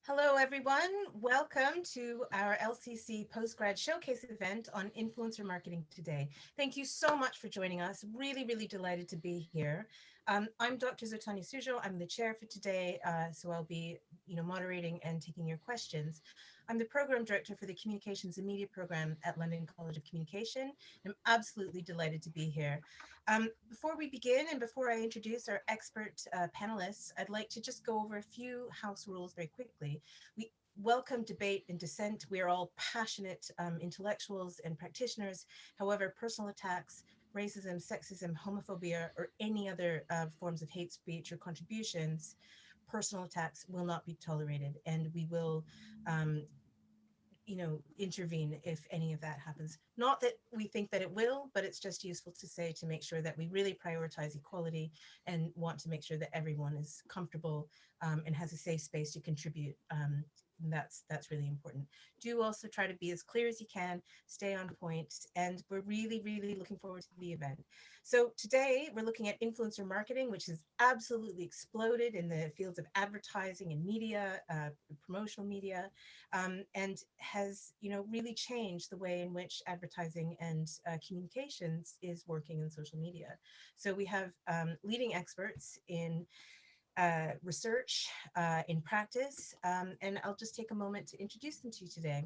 Hello, everyone. Welcome to our LCC Postgrad Showcase event on influencer marketing today. Thank you so much for joining us. Really, really delighted to be here. I'm Dr. Zoetanya Sujon. I'm the chair for today, so I'll be, moderating and taking your questions. I'm the program director for the Communications and Media program at London College of Communication. I'm absolutely delighted to be here. Before we begin and before I introduce our expert panelists, I'd like to just go over a few house rules very quickly. We welcome debate and dissent. We are all passionate intellectuals and practitioners. However, personal attacks, racism, sexism, homophobia, or any other forms of hate speech or contributions, personal attacks will not be tolerated, and we will intervene if any of that happens. Not that we think that it will, but it's just useful to say to make sure that we really prioritize equality and want to make sure that everyone is comfortable and has a safe space to contribute. That's really important. Do also try to be as clear as you can, stay on point, and we're really, really looking forward to the event. So today we're looking at influencer marketing, which has absolutely exploded in the fields of advertising and media, promotional media, and has really changed the way in which advertising and communications is working in social media. So we have leading experts in research, in practice, and I'll just take a moment to introduce them to you today.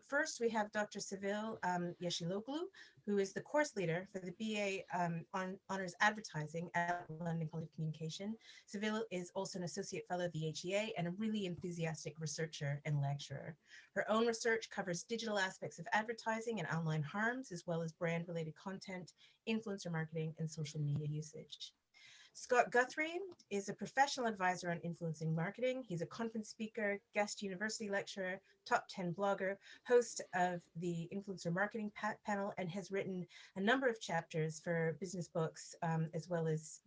First, we have Dr. Servil Yersiloglu, who is the course leader for the BA on Honors Advertising at London College of Communication. Servil is also an Associate Fellow of the HEA and a really enthusiastic researcher and lecturer. Her own research covers digital aspects of advertising and online harms, as well as brand-related content, influencer marketing, and social media usage. Scott Guthrie is a professional advisor on influencing marketing. He's a conference speaker, guest university lecturer, top 10 blogger, host of the Influencer Marketing panel, and has written a number of chapters for business books, as well as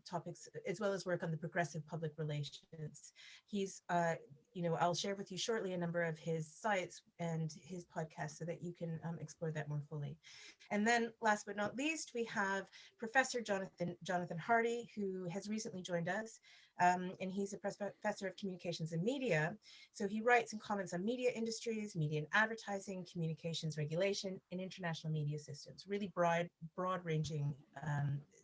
topics, as well as work on the progressive public relations. He's, I'll share with you shortly a number of his sites and his podcasts so that you can explore that more fully. And then last but not least, we have Professor Jonathon Hardy, who has recently joined us, and he's a professor of communications and media. So he writes and comments on media industries, media and advertising, communications regulation, and international media systems, really broad-ranging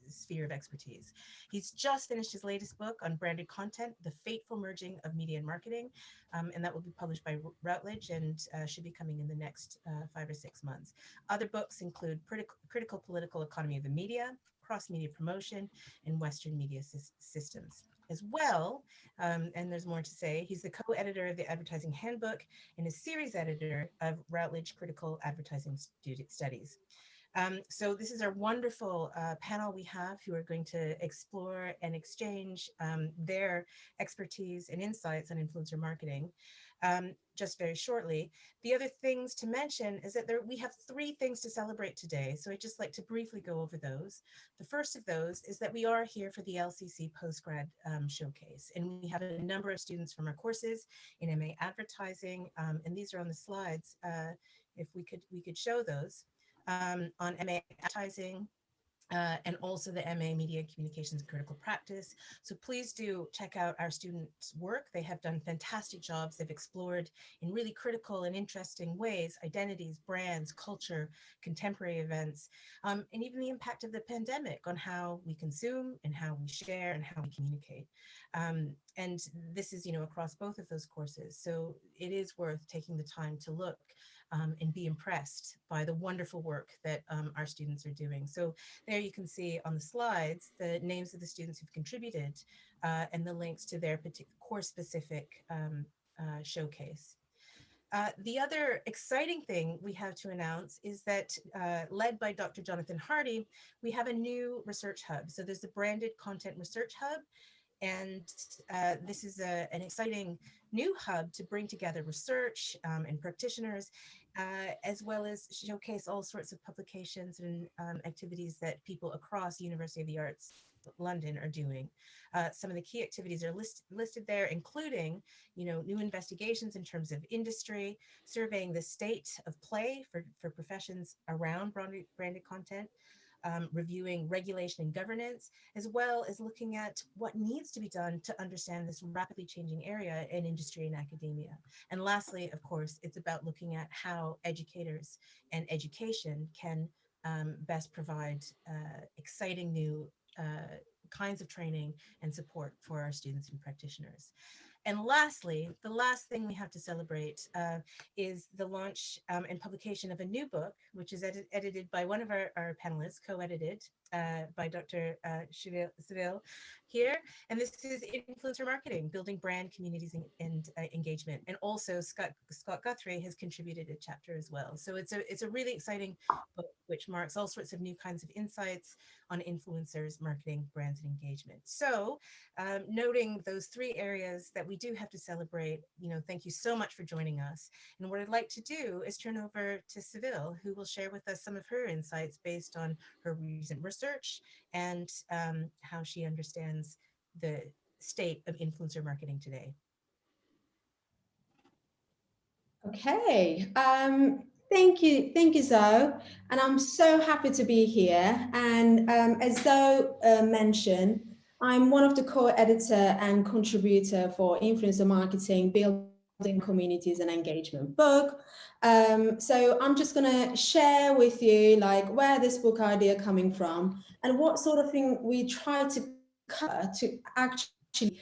sphere of expertise. He's just finished his latest book on branded content, The Fateful Merging of Media and Marketing, and that will be published by Routledge and should be coming in the next 5 or 6 months. Other books include Critical Political Economy of the Media, Cross-Media Promotion, and Western Media Systems. As well, and there's more to say, he's the co-editor of the Advertising Handbook and is series editor of Routledge Critical Advertising Studies. So this is our wonderful panel we have who are going to explore and exchange their expertise and insights on influencer marketing just very shortly. The other things to mention is that we have 3 things to celebrate today. So I'd just like to briefly go over those. The first of those is that we are here for the LCC Postgrad Showcase, and we have a number of students from our courses in MA Advertising, and these are on the slides. If we could show those. On MA Advertising, and also the MA Media Communications and Critical Practice. So please do check out our students' work. They have done fantastic jobs. They've explored in really critical and interesting ways identities, brands, culture, contemporary events, and even the impact of the pandemic on how we consume and how we share and how we communicate. And this is, across both of those courses. So it is worth taking the time to look and be impressed by the wonderful work that our students are doing. So there you can see on the slides the names of the students who've contributed and the links to their course-specific showcase. The other exciting thing we have to announce is that, led by Dr. Jonathon Hardy, we have a new research hub. So there's the Branded Content Research Hub, and this is an exciting new hub to bring together research and practitioners, as well as showcase all sorts of publications and activities that people across University of the Arts London are doing. Some of the key activities are listed there, including, new investigations in terms of industry, surveying the state of play for professions around branded content, reviewing regulation and governance, as well as looking at what needs to be done to understand this rapidly changing area in industry and academia. And lastly, of course, it's about looking at how educators and education can best provide exciting new kinds of training and support for our students and practitioners. And lastly, the last thing we have to celebrate is the launch and publication of a new book, which is edited by one of our panelists, co-edited by Dr. Servil here. And this is Influencer Marketing, Building Brand, Communities, and Engagement. And also Scott Guthrie has contributed a chapter as well. So it's a really exciting book, which marks all sorts of new kinds of insights on influencers, marketing, brands, and engagement. So noting those three areas that we do have to celebrate, thank you so much for joining us. And what I'd like to do is turn over to Servil, who will share with us some of her insights based on her recent research and how she understands the state of influencer marketing today. Okay, thank you, Zoe, and I'm so happy to be here. And as Zoe mentioned, I'm one of the co-editor and contributor for Influencer Marketing, Building Communities and Engagement book. So I'm just gonna share with you like where this book idea coming from and what sort of thing we try to cover to actually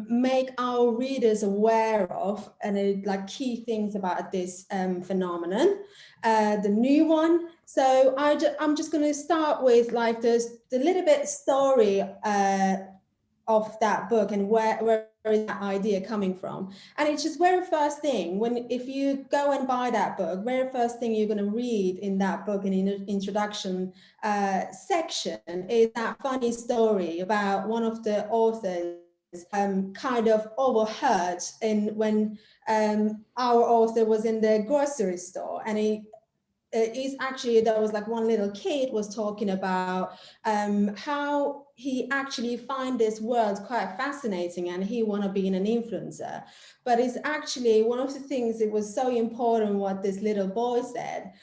make our readers aware of and like key things about this phenomenon, the new one. So I'm just going to start with like the little bit story of that book and where is that idea coming from. And it's just very first thing, if you go and buy that book, very first thing you're going to read in that book in the introduction section is that funny story about one of the authors kind of overheard when our author was in the grocery store, and is actually, there was like one little kid was talking about how he actually find this world quite fascinating and he want to be an influencer. But it's actually one of the things, it was so important what this little boy said.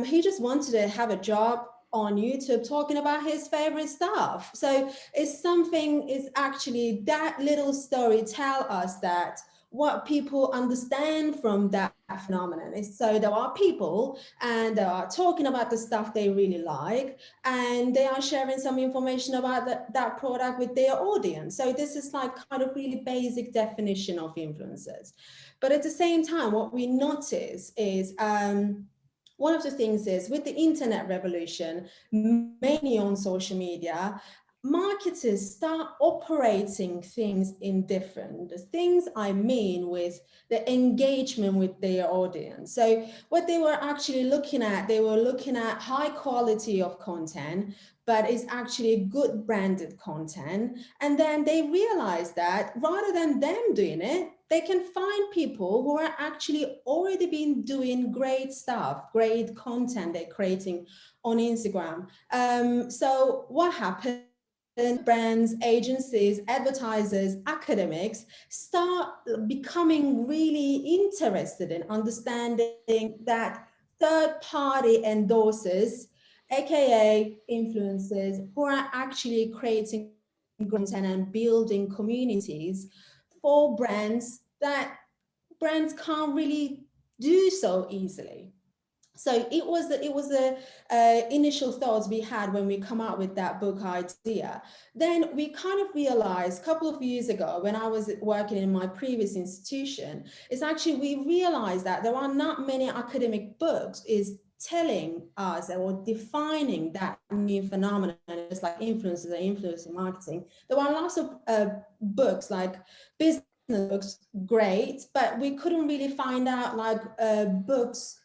He just wanted to have a job on YouTube talking about his favorite stuff. So it's something, is actually that little story tell us that what people understand from that phenomenon is, so there are people and they are talking about the stuff they really like and they are sharing some information about that product with their audience. So this is like kind of really basic definition of influencers. But at the same time, what we notice is one of the things is with the internet revolution, mainly on social media, marketers start operating things in different things. I mean with the engagement with their audience. So what they were actually looking at, they were looking at high quality of content, but it's actually good branded content. And then they realized that rather than them doing it, they can find people who are actually already been doing great stuff, great content they're creating on Instagram. So what happened? Brands, agencies, advertisers, academics start becoming really interested in understanding that third-party endorsers, aka influencers, who are actually creating content and building communities for brands that brands can't really do so easily. So it was the initial thoughts we had when we come out with that book idea. Then we kind of realized a couple of years ago when I was working in my previous institution, is actually we realized that there are not many academic books is telling us or defining that new phenomenon, just like influencers and influencer marketing. There are lots of books like business books, great, but we couldn't really find out like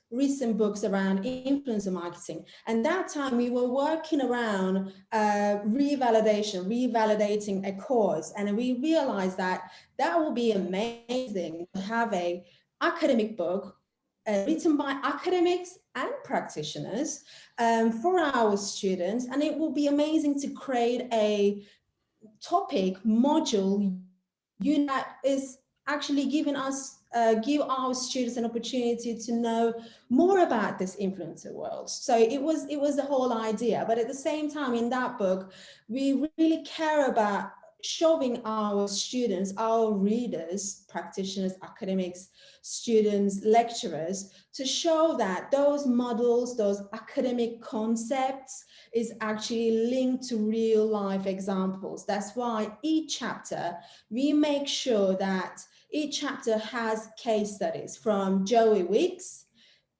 recent books around influencer marketing. And that time we were working around revalidating a course. And we realized that that would be amazing to have a academic book written by academics and practitioners for our students. And it will be amazing to create a topic module that is actually give our students an opportunity to know more about this influencer world. So it was the whole idea. But at the same time, in that book, we really care about showing our students, our readers, practitioners, academics, students, lecturers, to show that those models, those academic concepts is actually linked to real life examples. That's why each chapter, we make sure that each chapter has case studies from Joey Wicks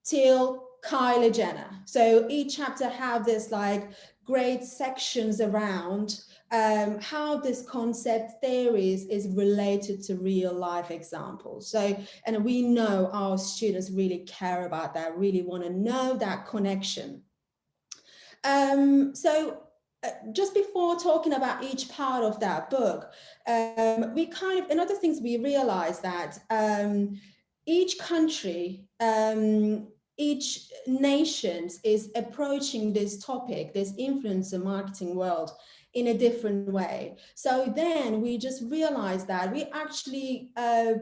till Kylie Jenner. So each chapter have this like great sections around how this concept theories is related to real life examples. So, and we know our students really care about that, really want to know that connection. Just before talking about each part of that book, we kind of, another things we realized that each country, each nation is approaching this topic, this influencer marketing world, in a different way. So then we just realized that we actually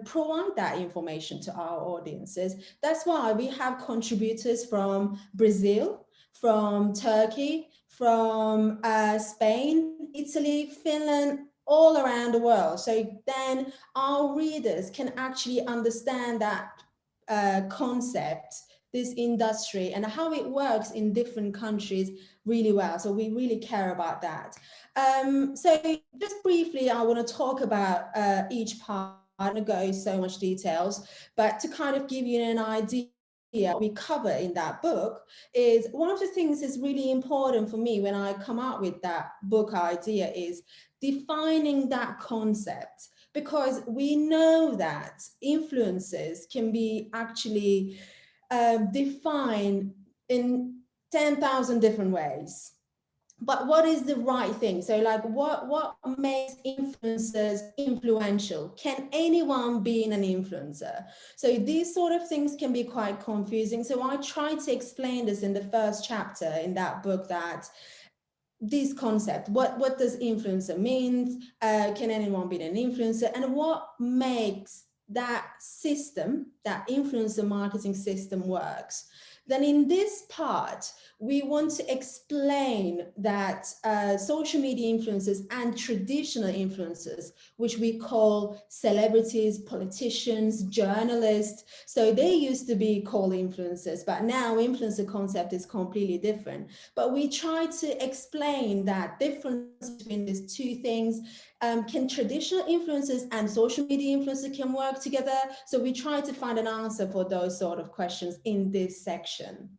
provide that information to our audiences. That's why we have contributors from Brazil, from Turkey, from Spain, Italy, Finland, all around the world. So then our readers can actually understand that concept, this industry, and how it works in different countries really well. So we really care about that. So just briefly, I want to talk about each part. I don't go so much details, but to kind of give you an idea we cover in that book is one of the things is really important for me when I come out with that book idea is defining that concept, because we know that influences can be actually defined in 10,000 different ways. But what is the right thing? So like what makes influencers influential? Can anyone be an influencer? So these sort of things can be quite confusing. So I tried to explain this in the first chapter in that book, that this concept, what does influencer mean? Can anyone be an influencer? And what makes that system, that influencer marketing system works? Then in this part, we want to explain that social media influencers and traditional influencers, which we call celebrities, politicians, journalists. So they used to be called influencers, but now influencer concept is completely different. But we try to explain that difference between these two things. Can traditional influencers and social media influencers can work together? So we try to find an answer for those sort of questions in this section.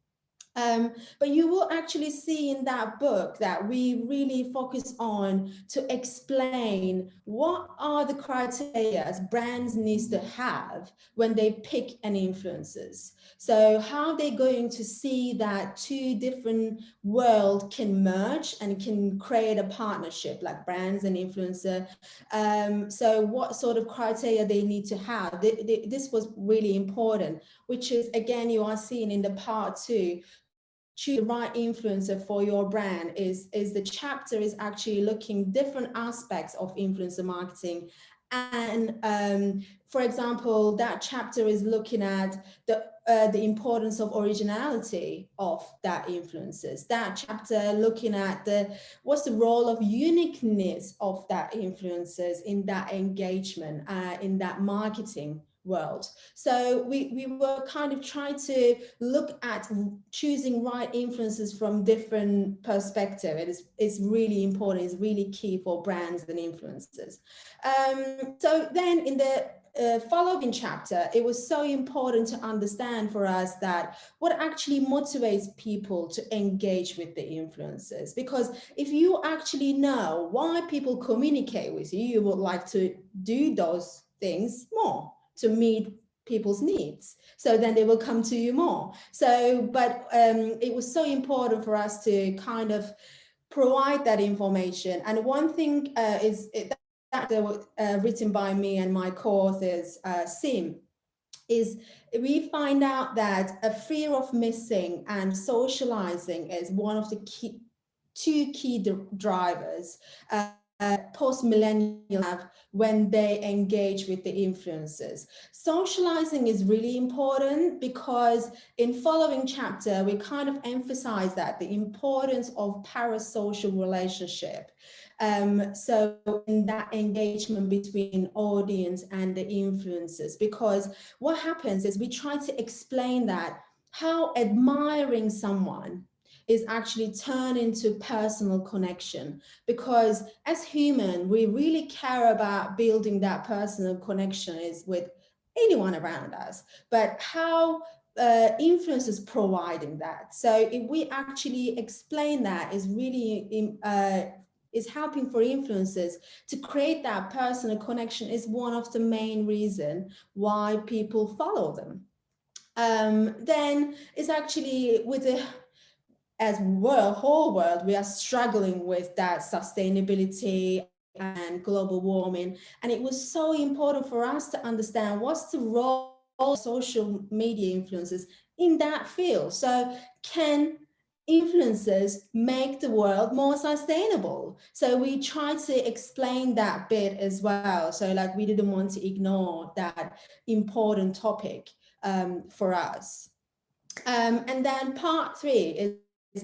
But you will actually see in that book that we really focus on to explain what are the criteria brands need to have when they pick an influencers. So how they're going to see that two different worlds can merge and can create a partnership like brands and influencer. So what sort of criteria they need to have. This was really important, which is, again, you are seeing in the part 2, choose the right influencer for your brand is the chapter is actually looking different aspects of influencer marketing. And for example, that chapter is looking at the importance of originality of that influencers. That chapter looking at what's the role of uniqueness of that influencers in that engagement, in that marketing world. So we were kind of trying to look at choosing right influencers from different perspectives. It's really important, it's really key for brands and influencers. So then in the following chapter, it was so important to understand for us that what actually motivates people to engage with the influencers. Because if you actually know why people communicate with you, you would like to do those things more to meet people's needs. So then they will come to you more. So, but it was so important for us to kind of provide that information. And one thing is that written by me and my co-authors, Sim, is we find out that a fear of missing and socializing is one of the two key drivers post-millennials have when they engage with the influencers. Socializing is really important because in following chapter, we kind of emphasize that the importance of parasocial relationship. So in that engagement between audience and the influencers, because what happens is we try to explain that how admiring someone is actually turned into personal connection, because as human, we really care about building that personal connection is with anyone around us, but how influencers providing that. So if we actually explain that is really is helping for influencers to create that personal connection is one of the main reasons why people follow them. Then it's actually with the as world, whole world, we are struggling with that sustainability and global warming. And it was so important for us to understand what's the role of social media influencers in that field. So can influencers make the world more sustainable? So we tried to explain that bit as well. So like we didn't want to ignore that important topic for us. And then part 3 is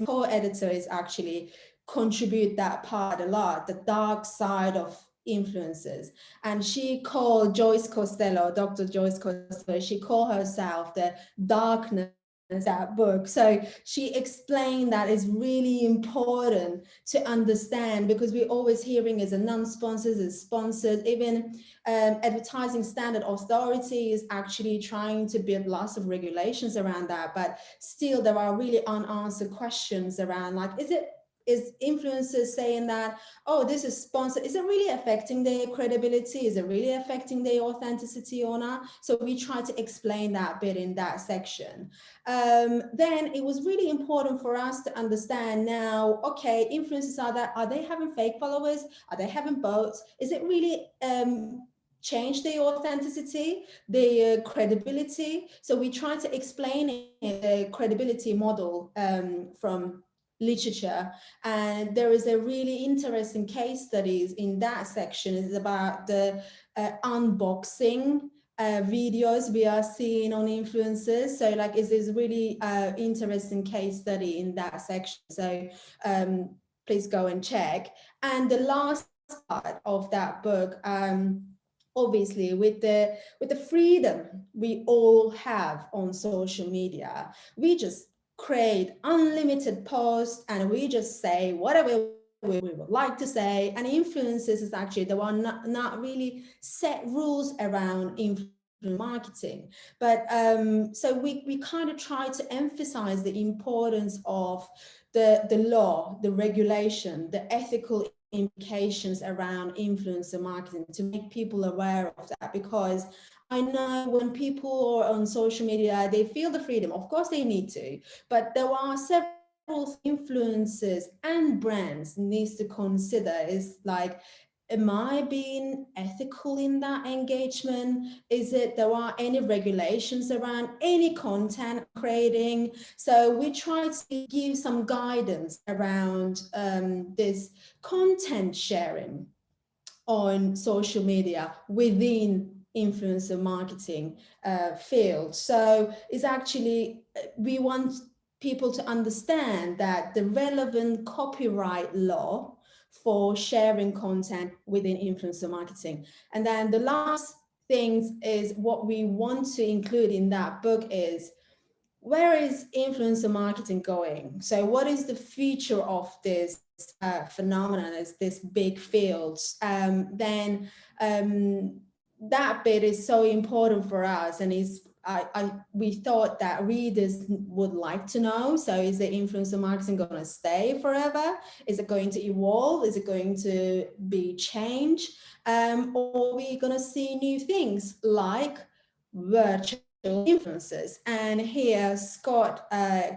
co-editor is actually contribute that part a lot, the dark side of influences. And she called Joyce Costello, Dr. Joyce Costello, she called herself the darkness that book. So she explained that it's really important to understand, because we're always hearing as a non-sponsors, as sponsored, even advertising standard authority is actually trying to build lots of regulations around that, but still there are really unanswered questions around, like, is influencers saying that, oh, this is sponsored, is it really affecting their credibility? Is it really affecting their authenticity or not? So we try to explain that bit in that section. Then it was really important for us to understand now, okay, influencers are they having fake followers? Are they having bots? Is it really change their authenticity, their credibility? So we try to explain the credibility model from literature, and there is a really interesting case studies in that section. Is about the unboxing videos we are seeing on influencers. So like is this really interesting case study in that section, so please go and check. And the last part of that book, obviously with the freedom we all have on social media, we just create unlimited posts and we just say whatever we would like to say. And influencers is actually there are not really set rules around influencer marketing, but so we kind of try to emphasize the importance of the law, the regulation, the ethical implications around influencer marketing, to make people aware of that. Because I know when people are on social media, they feel the freedom, of course they need to, but there are several influencers and brands needs to consider, is like, am I being ethical in that engagement? Is it there are any regulations around any content creating? So we try to give some guidance around this content sharing on social media within influencer marketing field. So it's actually, we want people to understand that the relevant copyright law for sharing content within influencer marketing. And then the last thing is what we want to include in that book is, where is influencer marketing going? So what is the future of this phenomenon, as this big field? Then that bit is so important for us, and we thought that readers would like to know. So is the influencer marketing going to stay forever? Is it going to evolve? Is it going to be changed? Or are we going to see new things like virtual influencers? And here Scott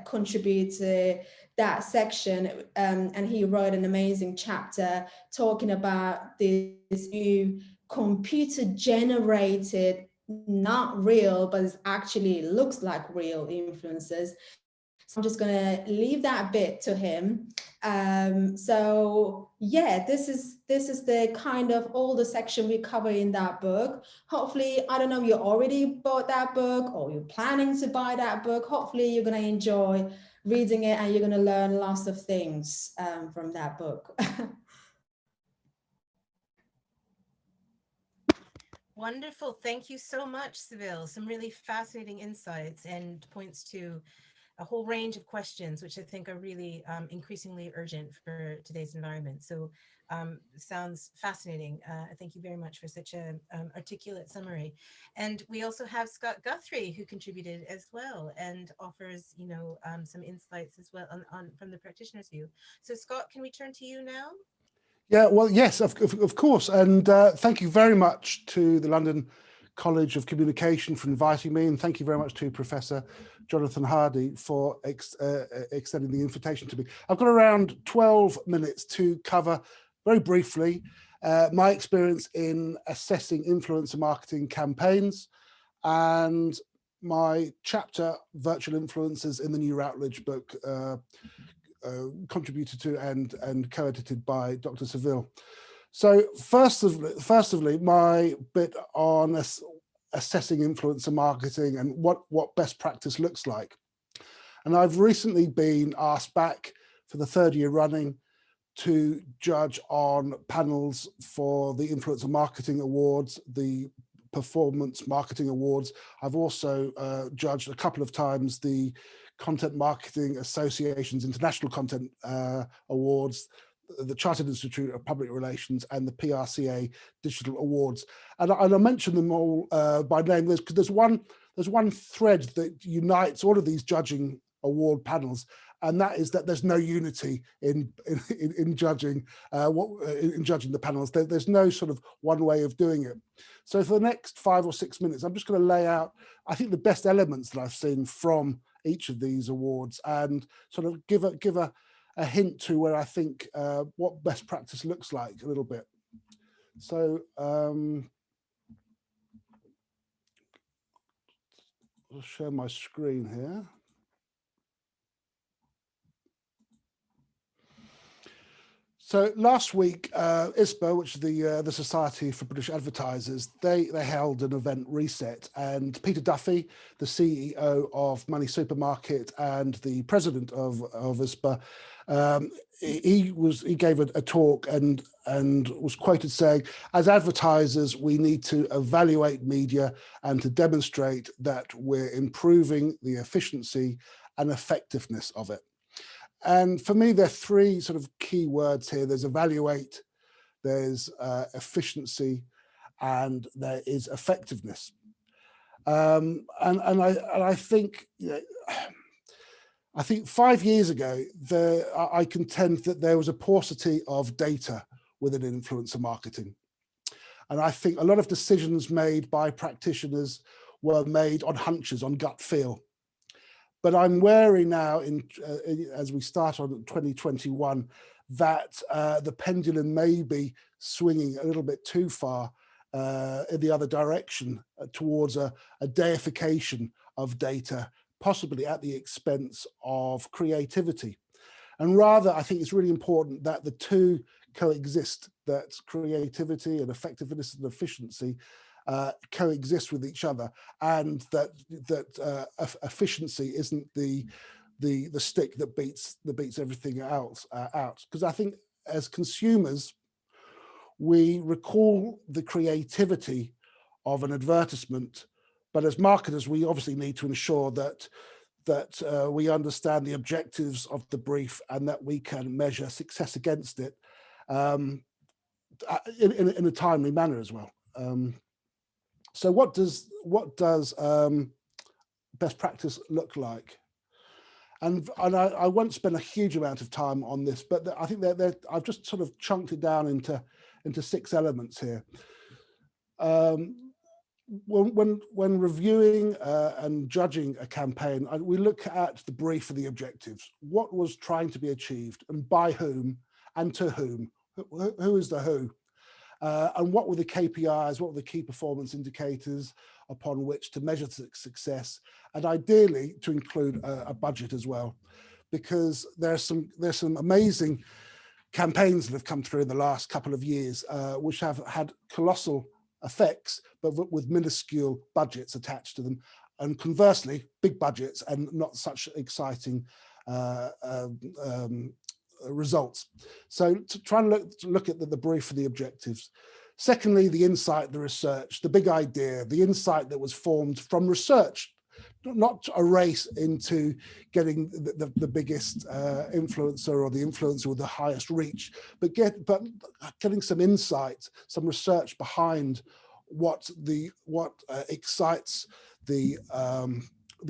contributed that section, and he wrote an amazing chapter talking about this new computer generated, not real, but it actually looks like real influencers. I'm just going to leave that bit to him. So yeah, this is the kind of all the section we cover in that book. Hopefully, I don't know, you already bought that book or you're planning to buy that book. Hopefully you're going to enjoy reading it and you're going to learn lots of things from that book. Wonderful. Thank you so much, Servil. Some really fascinating insights and points to a whole range of questions, which I think are really increasingly urgent for today's environment. So sounds fascinating. Thank you very much for such an articulate summary. And we also have Scott Guthrie, who contributed as well and offers, you know, some insights as well on from the practitioner's view. So Scott, can we turn to you now? Yeah, well, yes, of course. And thank you very much to the London College of Communication for inviting me. And thank you very much to Professor Jonathon Hardy for extending the invitation to me. I've got around 12 minutes to cover very briefly my experience in assessing influencer marketing campaigns and my chapter, Virtual Influencers, in the New Routledge book, contributed to and co-edited by Dr. Servil. So firstly, my bit on assessing influencer marketing and what best practice looks like. And I've recently been asked back for the third year running to judge on panels for the Influencer Marketing Awards, the Performance Marketing Awards. I've also judged a couple of times the Content Marketing Association's International Content Awards, the Chartered Institute of Public Relations, and the PRCA Digital Awards. And I mention them all by name because there's one thread that unites all of these judging award panels, and that is that there's no unity in judging the panels. There's no sort of one way of doing it. So for the next 5 or 6 minutes, I'm just going to lay out, I think, the best elements that I've seen from each of these awards and sort of give a hint to where I think what best practice looks like a little bit. So I'll share my screen here. So last week, ISPA, which is the Society for British Advertisers, they held an event reset, and Peter Duffy, the CEO of Money Supermarket and the president of ISPA, he gave a talk and was quoted saying, as advertisers, we need to evaluate media and to demonstrate that we're improving the efficiency and effectiveness of it. And for me, there are three sort of key words here. There's evaluate, there's efficiency, and there is effectiveness. And I think, I think 5 years ago, I contend that there was a paucity of data within influencer marketing. And I think a lot of decisions made by practitioners were made on hunches, on gut feel. But I'm wary now, as we start on 2021, that the pendulum may be swinging a little bit too far in the other direction towards a deification of data, possibly at the expense of creativity. And rather, I think it's really important that the two coexist, that creativity and effectiveness and efficiency coexist with each other, and that efficiency isn't the stick that beats everything else out. Because I think as consumers, we recall the creativity of an advertisement, but as marketers, we obviously need to ensure that we understand the objectives of the brief and that we can measure success against it in a timely manner as well. So what does best practice look like? And I won't spend a huge amount of time on this, but I think that I've just sort of chunked it down into 6 elements here. When reviewing and judging a campaign, we look at the brief and the objectives. What was trying to be achieved, and by whom, and to whom? Who is the who? And what were the KPIs, what were the key performance indicators upon which to measure success, and ideally to include a budget as well, because there's some amazing campaigns that have come through in the last couple of years, which have had colossal effects, but with minuscule budgets attached to them, and conversely, big budgets and not such exciting results. So to try and look at the brief and the objectives. Secondly, the insight, the research, the big idea, the insight that was formed from research, not a race into getting the biggest influencer or the influencer with the highest reach, but getting some insight, some research behind what excites the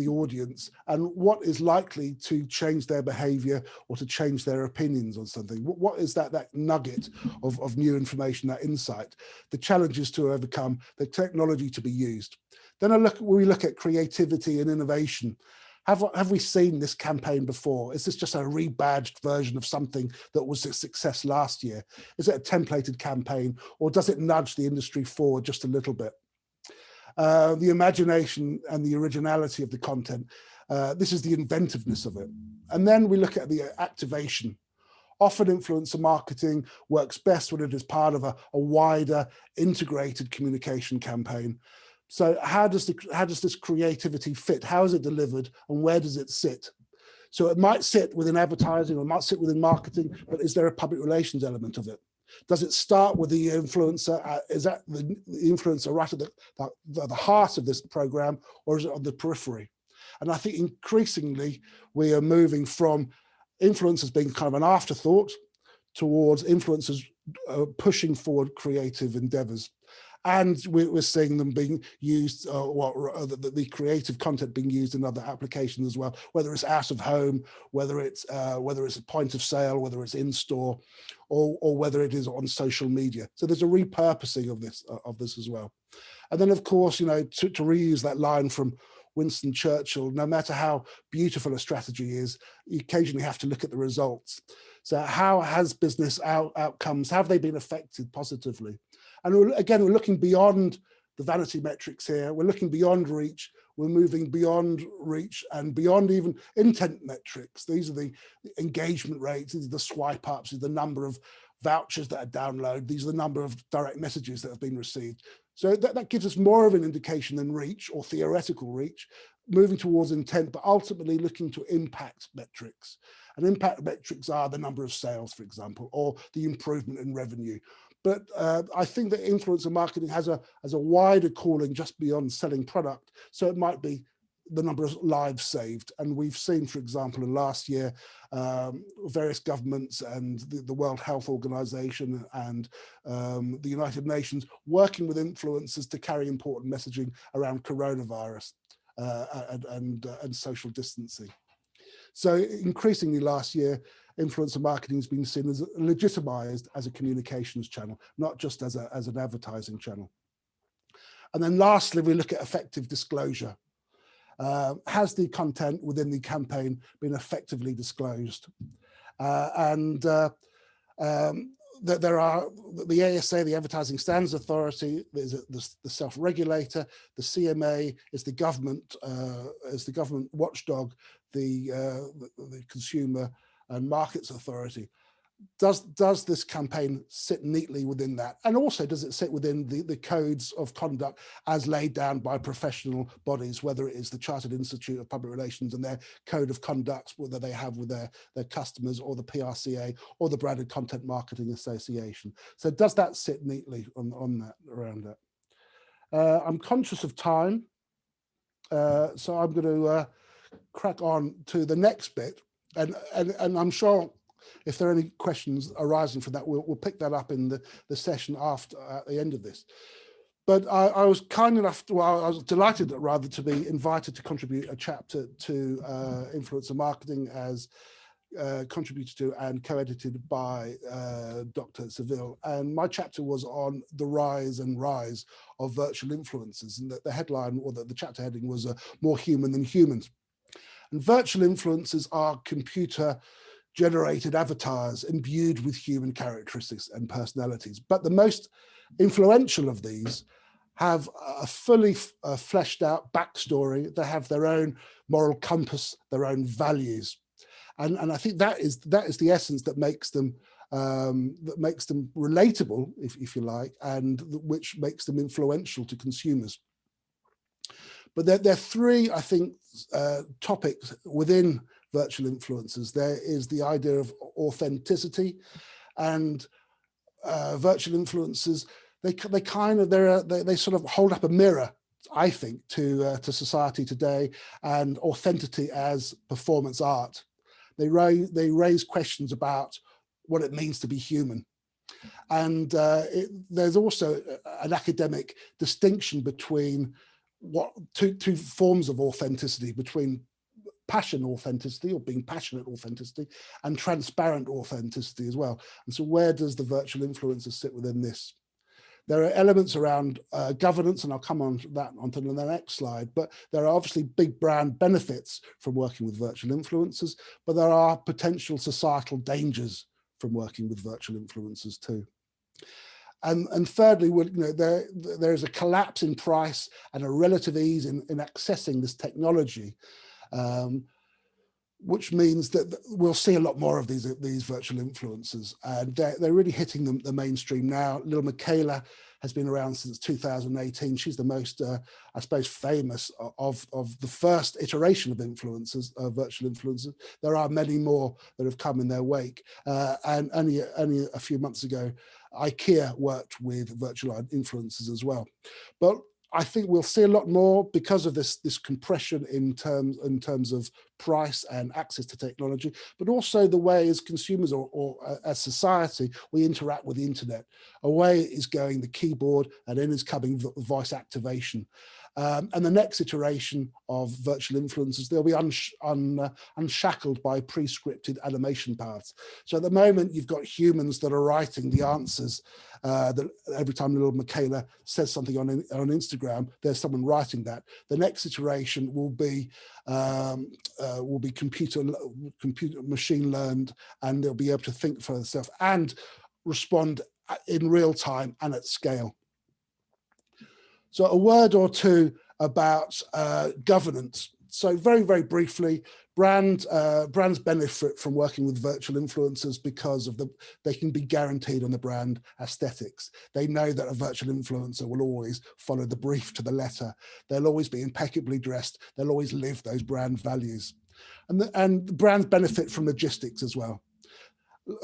audience and what is likely to change their behavior or to change their opinions on something. What is that nugget of new information, that insight, the challenges to overcome, the technology to be used. Then we look at creativity and innovation. Have we seen this campaign before? Is this just a rebadged version of something that was a success last year? Is it a templated campaign, or does it nudge the industry forward just a little bit? The imagination and the originality of the content. This is the inventiveness of it. And then we look at the activation. Often influencer marketing works best when it is part of a wider integrated communication campaign. So how does this creativity fit? How is it delivered, and where does it sit? So it might sit within advertising, or it might sit within marketing, but is there a public relations element of it? Does it start with the influencer? Is that the influencer right at the heart of this program, or is it on the periphery? And I think increasingly we are moving from influencers being kind of an afterthought towards influencers pushing forward creative endeavors. And we're seeing them being used, the creative content being used in other applications as well, whether it's out of home, whether it's a point of sale, whether it's in store, or whether it is on social media. So there's a repurposing of this as well. And then, of course, to reuse that line from Winston Churchill, no matter how beautiful a strategy is, you occasionally have to look at the results. So how has business outcomes, have they been affected positively? And again, we're looking beyond the vanity metrics here. We're looking beyond reach. We're moving beyond reach and beyond even intent metrics. These are the engagement rates. These are the swipe ups. These are the number of vouchers that are downloaded. These are the number of direct messages that have been received. So that gives us more of an indication than reach or theoretical reach, moving towards intent, but ultimately looking to impact metrics. And impact metrics are the number of sales, for example, or the improvement in revenue. But I think that influencer marketing has a wider calling just beyond selling product. So it might be the number of lives saved. And we've seen, for example, in last year, various governments and the World Health Organization and the United Nations working with influencers to carry important messaging around coronavirus and social distancing. So increasingly last year, influencer marketing has been seen as legitimized as a communications channel, not just as an advertising channel. And then lastly, we look at effective disclosure. Has the content within the campaign been effectively disclosed? There are the ASA, the Advertising Standards Authority, there's the self-regulator, the CMA is the government watchdog, the Consumer and Markets Authority. Does this campaign sit neatly within that? And also, does it sit within the codes of conduct as laid down by professional bodies, whether it is the Chartered Institute of Public Relations and their code of conduct, whether they have with their customers, or the PRCA or the Branded Content Marketing Association? So does that sit neatly on that, around that? I'm conscious of time, so I'm going to crack on to the next bit, and I'm sure if there are any questions arising from that, we'll pick that up in the session after, at the end of this. But I was kind enough, I was delighted rather to be invited to contribute a chapter to influencer marketing, as contributed to and co-edited by Dr. Servil. And my chapter was on the rise of virtual influencers, and the headline, or the chapter heading, was more human than humans. And virtual influencers are computer generated avatars imbued with human characteristics and personalities. But the most influential of these have a fully fleshed out backstory. They have their own moral compass, their own values. And I think that is the essence that makes them relatable, if you like, and which makes them influential to consumers. But there are three, I think, topics within virtual influencers. There is the idea of authenticity, and virtual influencers, they sort of hold up a mirror, I think, to society today, and authenticity as performance art. They raise questions about what it means to be human. And there's also an academic distinction between two forms of authenticity, between passion authenticity, or being passionate authenticity, and transparent authenticity as well. And so where does the virtual influencer sit within this? There are elements around governance, and I'll come on to that onto the next slide, but there are obviously big brand benefits from working with virtual influencers, but there are potential societal dangers from working with virtual influencers too. And thirdly, there is a collapse in price and a relative ease in accessing this technology, which means that we'll see a lot more of these virtual influencers, and they're really hitting the mainstream now. Little Michaela has been around since 2018. She's the most, I suppose, famous of the first iteration of influencers, virtual influencers. There are many more that have come in their wake, and only a few months ago, IKEA worked with virtual influencers as well. But I think we'll see a lot more because of this compression in terms of price and access to technology, but also the way as consumers or as society we interact with the internet. Away is going the keyboard, and in is coming voice activation. And the next iteration of virtual influencers, they'll be unshackled by pre-scripted animation paths. So at the moment, you've got humans that are writing the answers. That every time little Michaela says something on Instagram, there's someone writing that. The next iteration will be computer machine learned, and they'll be able to think for themselves and respond in real time and at scale. So a word or two about governance. So very, very briefly, brands benefit from working with virtual influencers because of they can be guaranteed on the brand aesthetics. They know that a virtual influencer will always follow the brief to the letter. They'll always be impeccably dressed. They'll always live those brand values. And brands benefit from logistics as well.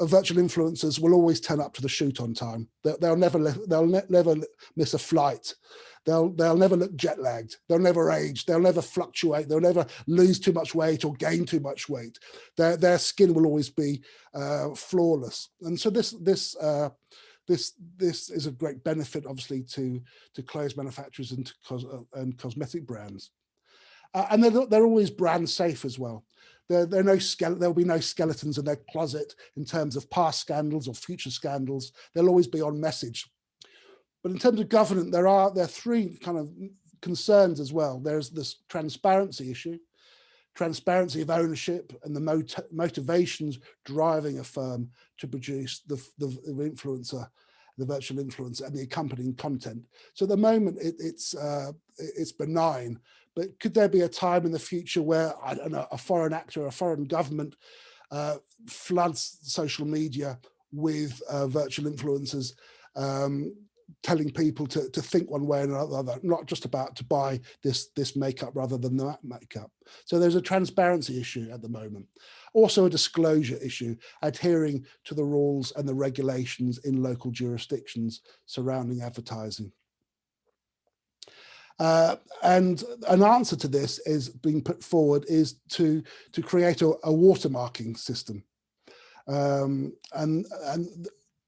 Virtual influencers will always turn up to the shoot on time. They'll never miss a flight. They'll never look jet lagged. They'll never age. They'll never fluctuate. They'll never lose too much weight or gain too much weight. Their skin will always be flawless. And so this is a great benefit, obviously, to clothes manufacturers and cosmetic brands. And they're always brand safe as well. There'll be no skeletons in their closet in terms of past scandals or future scandals. They'll always be on message. But in terms of governance, there are three kind of concerns as well. There's this transparency issue, transparency of ownership, and the motivations driving a firm to produce the influencer, the virtual influencer, and the accompanying content. So at the moment, it's benign. But could there be a time in the future where, I don't know, a foreign actor, a foreign government floods social media with virtual influencers, telling people to think one way or another, not just about to buy this makeup rather than that makeup? So there's a transparency issue at the moment. Also a disclosure issue, adhering to the rules and the regulations in local jurisdictions surrounding advertising. And an answer to this is being put forward is to create a watermarking system. And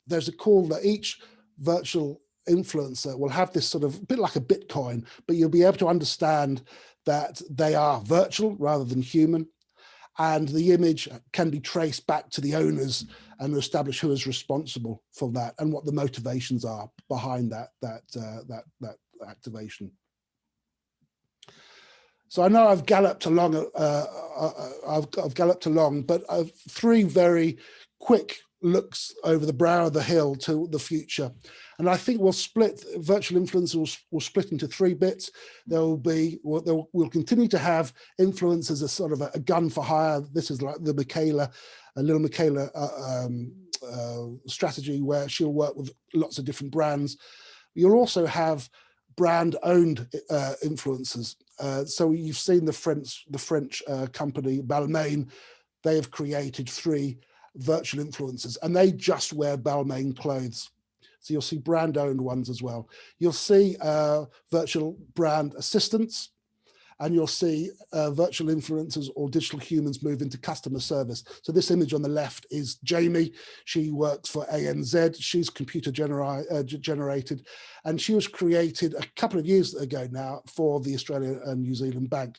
there's a call that each virtual influencer will have this sort of a bit like a Bitcoin, but you'll be able to understand that they are virtual rather than human. And the image can be traced back to the owners and establish who is responsible for that and what the motivations are behind that activation. So I know I've galloped along, I've galloped along, but three very quick looks over the brow of the hill to the future. And I think we'll split, virtual influencers will split into three bits. There will be, we'll continue to have influencers as sort of a gun for hire. This is like the little Michaela strategy where she'll work with lots of different brands. You'll also have brand-owned influencers. So you've seen the French company Balmain. They have created 3 virtual influencers, and they just wear Balmain clothes. So you'll see brand-owned ones as well. You'll see virtual brand assistants, and you'll see virtual influencers or digital humans move into customer service. So this image on the left is Jamie. She works for ANZ. She's computer generated, and she was created a couple of years ago now for the Australia and New Zealand Bank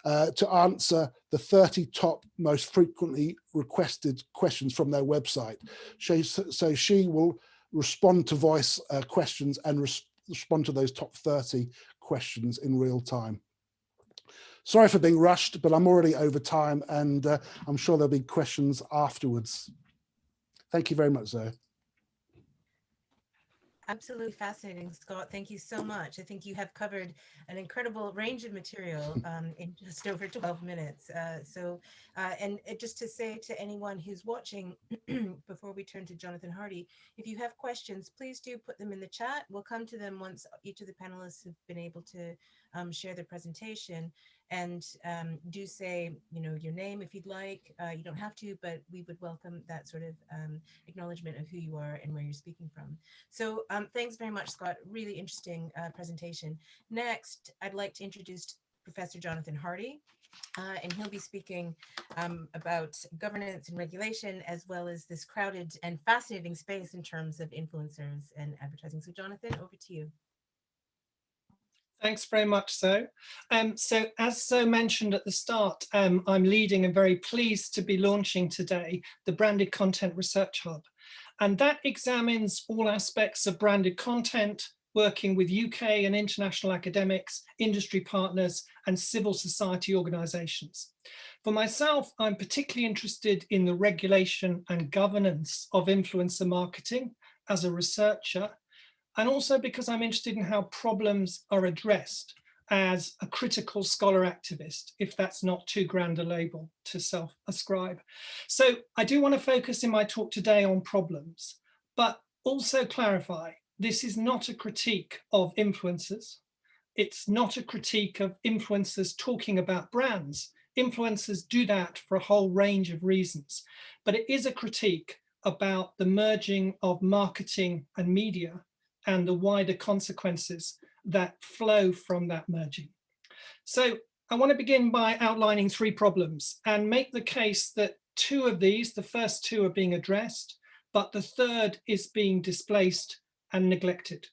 to answer the 30 top most frequently requested questions from their website. So she will respond to voice questions and respond to those top 30 questions in real time. Sorry for being rushed, but I'm already over time, and I'm sure there'll be questions afterwards. Thank you very much, Zoe. Absolutely fascinating, Scott. Thank you so much. I think you have covered an incredible range of material in just over 12 minutes. And just to say to anyone who's watching, before we turn to Jonathon Hardy, if you have questions, please do put them in the chat. We'll come to them once each of the panelists have been able to share their presentation. And do say, your name if you'd like. You don't have to, but we would welcome that sort of acknowledgement of who you are and where you're speaking from. So thanks very much, Scott. Really interesting presentation. Next, I'd like to introduce Professor Jonathon Hardy, and he'll be speaking about governance and regulation, as well as this crowded and fascinating space in terms of influencers and advertising. So Jonathon, over to you. Thanks very much, Zoe. So as Zoe mentioned at the start, I'm leading and very pleased to be launching today the Branded Content Research Hub. And that examines all aspects of branded content, working with UK and international academics, industry partners, and civil society organisations. For myself, I'm particularly interested in the regulation and governance of influencer marketing as a researcher, and also because I'm interested in how problems are addressed as a critical scholar activist, if that's not too grand a label to self-ascribe. So I do want to focus in my talk today on problems, but also clarify, this is not a critique of influencers. It's not a critique of influencers talking about brands. Influencers do that for a whole range of reasons, but it is a critique about the merging of marketing and media and the wider consequences that flow from that merging. So I want to begin by outlining 3 problems and make the case that 2 of these, the first 2 are being addressed, but the third is being displaced and neglected.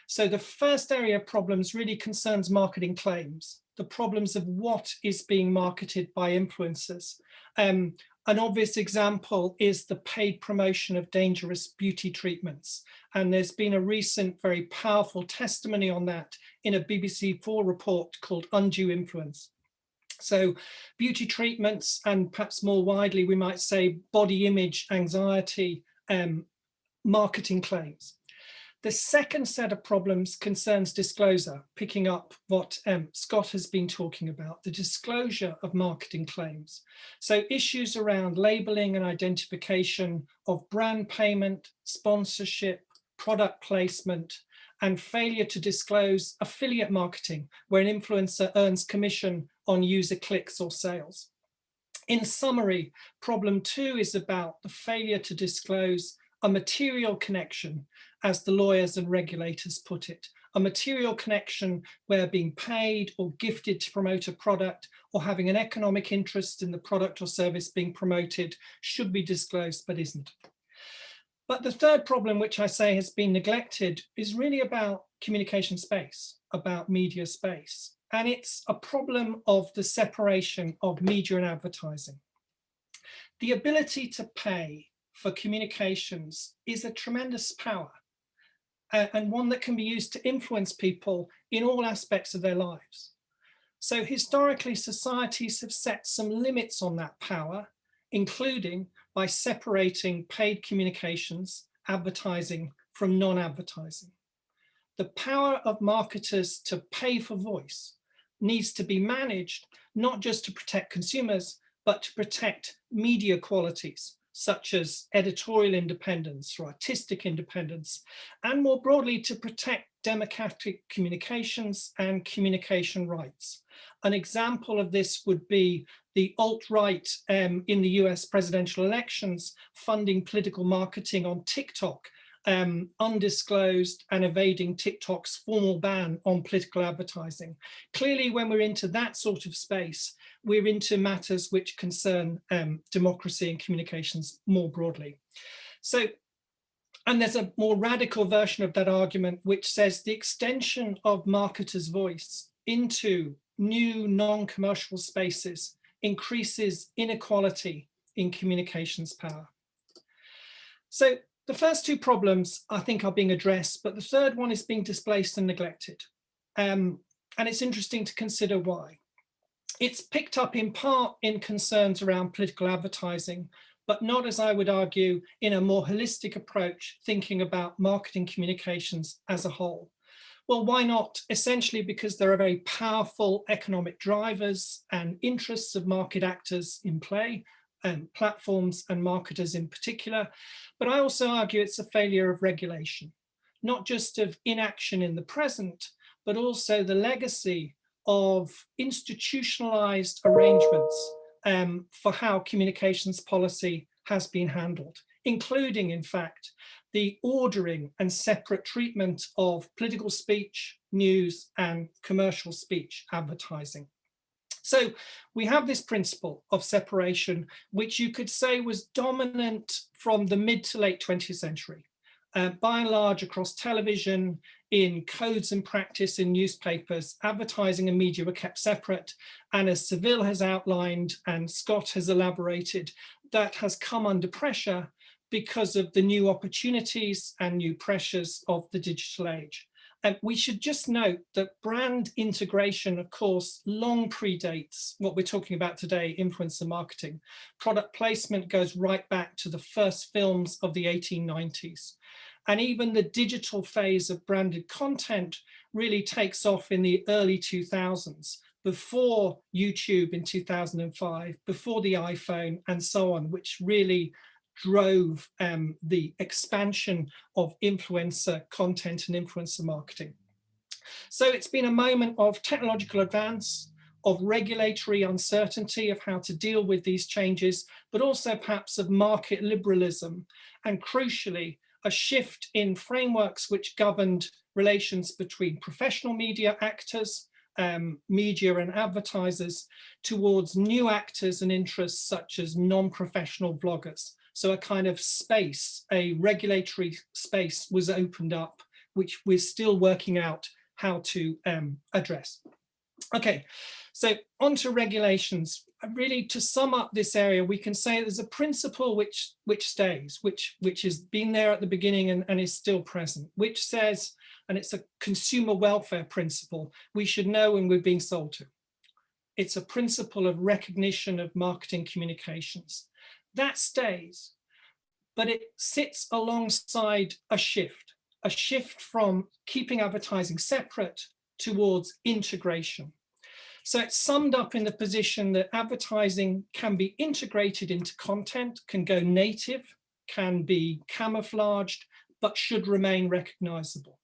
So the first area of problems really concerns marketing claims, the problems of what is being marketed by influencers. An obvious example is the paid promotion of dangerous beauty treatments. And there's been a recent very powerful testimony on that in a BBC4 report called Undue Influence. So beauty treatments, and perhaps more widely, we might say body image anxiety, marketing claims. The second set of problems concerns disclosure, picking up what Scott has been talking about, the disclosure of marketing claims. So issues around labeling and identification of brand payment, sponsorship, product placement, and failure to disclose affiliate marketing, where an influencer earns commission on user clicks or sales. In summary, problem 2 is about the failure to disclose a material connection, as the lawyers and regulators put it, a material connection where being paid or gifted to promote a product or having an economic interest in the product or service being promoted should be disclosed, but isn't. But the third problem, which I say has been neglected, is really about communication space, about media space. And it's a problem of the separation of media and advertising. The ability to pay for communications is a tremendous power, and one that can be used to influence people in all aspects of their lives. So historically, societies have set some limits on that power, including by separating paid communications, advertising, from non-advertising. The power of marketers to pay for voice needs to be managed, not just to protect consumers, but to protect media qualities, such as editorial independence or artistic independence, and more broadly to protect democratic communications and communication rights. An example of this would be the alt-right in the US presidential elections funding political marketing on TikTok, undisclosed and evading TikTok's formal ban on political advertising. Clearly, when we're into that sort of space, we're into matters which concern democracy and communications more broadly. So, and there's a more radical version of that argument, which says the extension of marketers' voice into new non-commercial spaces increases inequality in communications power. So the first two problems, I think, are being addressed, but the third one is being displaced and neglected. And it's interesting to consider why. It's picked up in part in concerns around political advertising, but not, as I would argue, in a more holistic approach, thinking about marketing communications as a whole. Well, why not? Essentially because there are very powerful economic drivers and interests of market actors in play, platforms and marketers in particular. But I also argue it's a failure of regulation, not just of inaction in the present, but also the legacy of institutionalized arrangements for how communications policy has been handled, including, in fact, the ordering and separate treatment of political speech, news, and commercial speech advertising. So we have this principle of separation, which you could say was dominant from the mid to late 20th century. By and large, across television, in codes and practice in newspapers, advertising and media were kept separate. And as Servil has outlined and Scott has elaborated, that has come under pressure because of the new opportunities and new pressures of the digital age. And we should just note that brand integration, of course, long predates what we're talking about today, influencer marketing. Product placement goes right back to the first films of the 1890s. And even the digital phase of branded content really takes off in the early 2000s, before YouTube in 2005, before the iPhone and so on, which really drove the expansion of influencer content and influencer marketing. So it's been a moment of technological advance, of regulatory uncertainty of how to deal with these changes, but also perhaps of market liberalism, and crucially, a shift in frameworks which governed relations between professional media actors, media and advertisers, towards new actors and interests such as non-professional bloggers. So a kind of space, a regulatory space was opened up, which we're still working out how to address. Okay, so on to regulations. Really, to sum up this area, we can say there's a principle which stays, which has been there at the beginning and is still present, which says, and it's a consumer welfare principle, we should know when we're being sold to. It's a principle of recognition of marketing communications. That stays, but it sits alongside a shift from keeping advertising separate towards integration. So it's summed up in the position that advertising can be integrated into content, can go native, can be camouflaged, but should remain recognizable.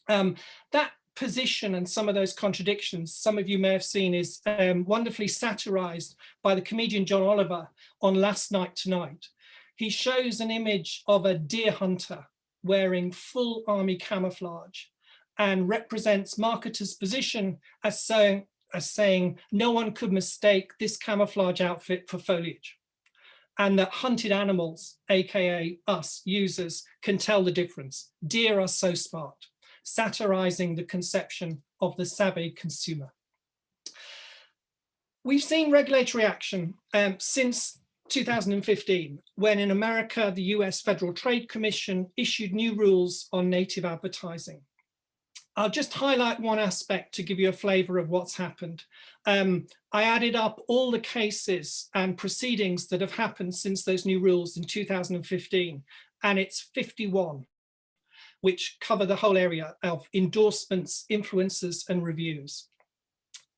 That position and some of those contradictions, some of you may have seen, is wonderfully satirized by the comedian John Oliver on Last Night Tonight. He shows an image of a deer hunter wearing full army camouflage and represents marketers' position as saying no one could mistake this camouflage outfit for foliage, and that hunted animals, aka us users, can tell the difference. Deer are so smart, satirizing the conception of the savvy consumer. We've seen regulatory action since 2015, when in America, the US Federal Trade Commission issued new rules on native advertising. I'll just highlight one aspect to give you a flavour of what's happened. I added up all the cases and proceedings that have happened since those new rules in 2015, and it's 51, which cover the whole area of endorsements, influencers, and reviews.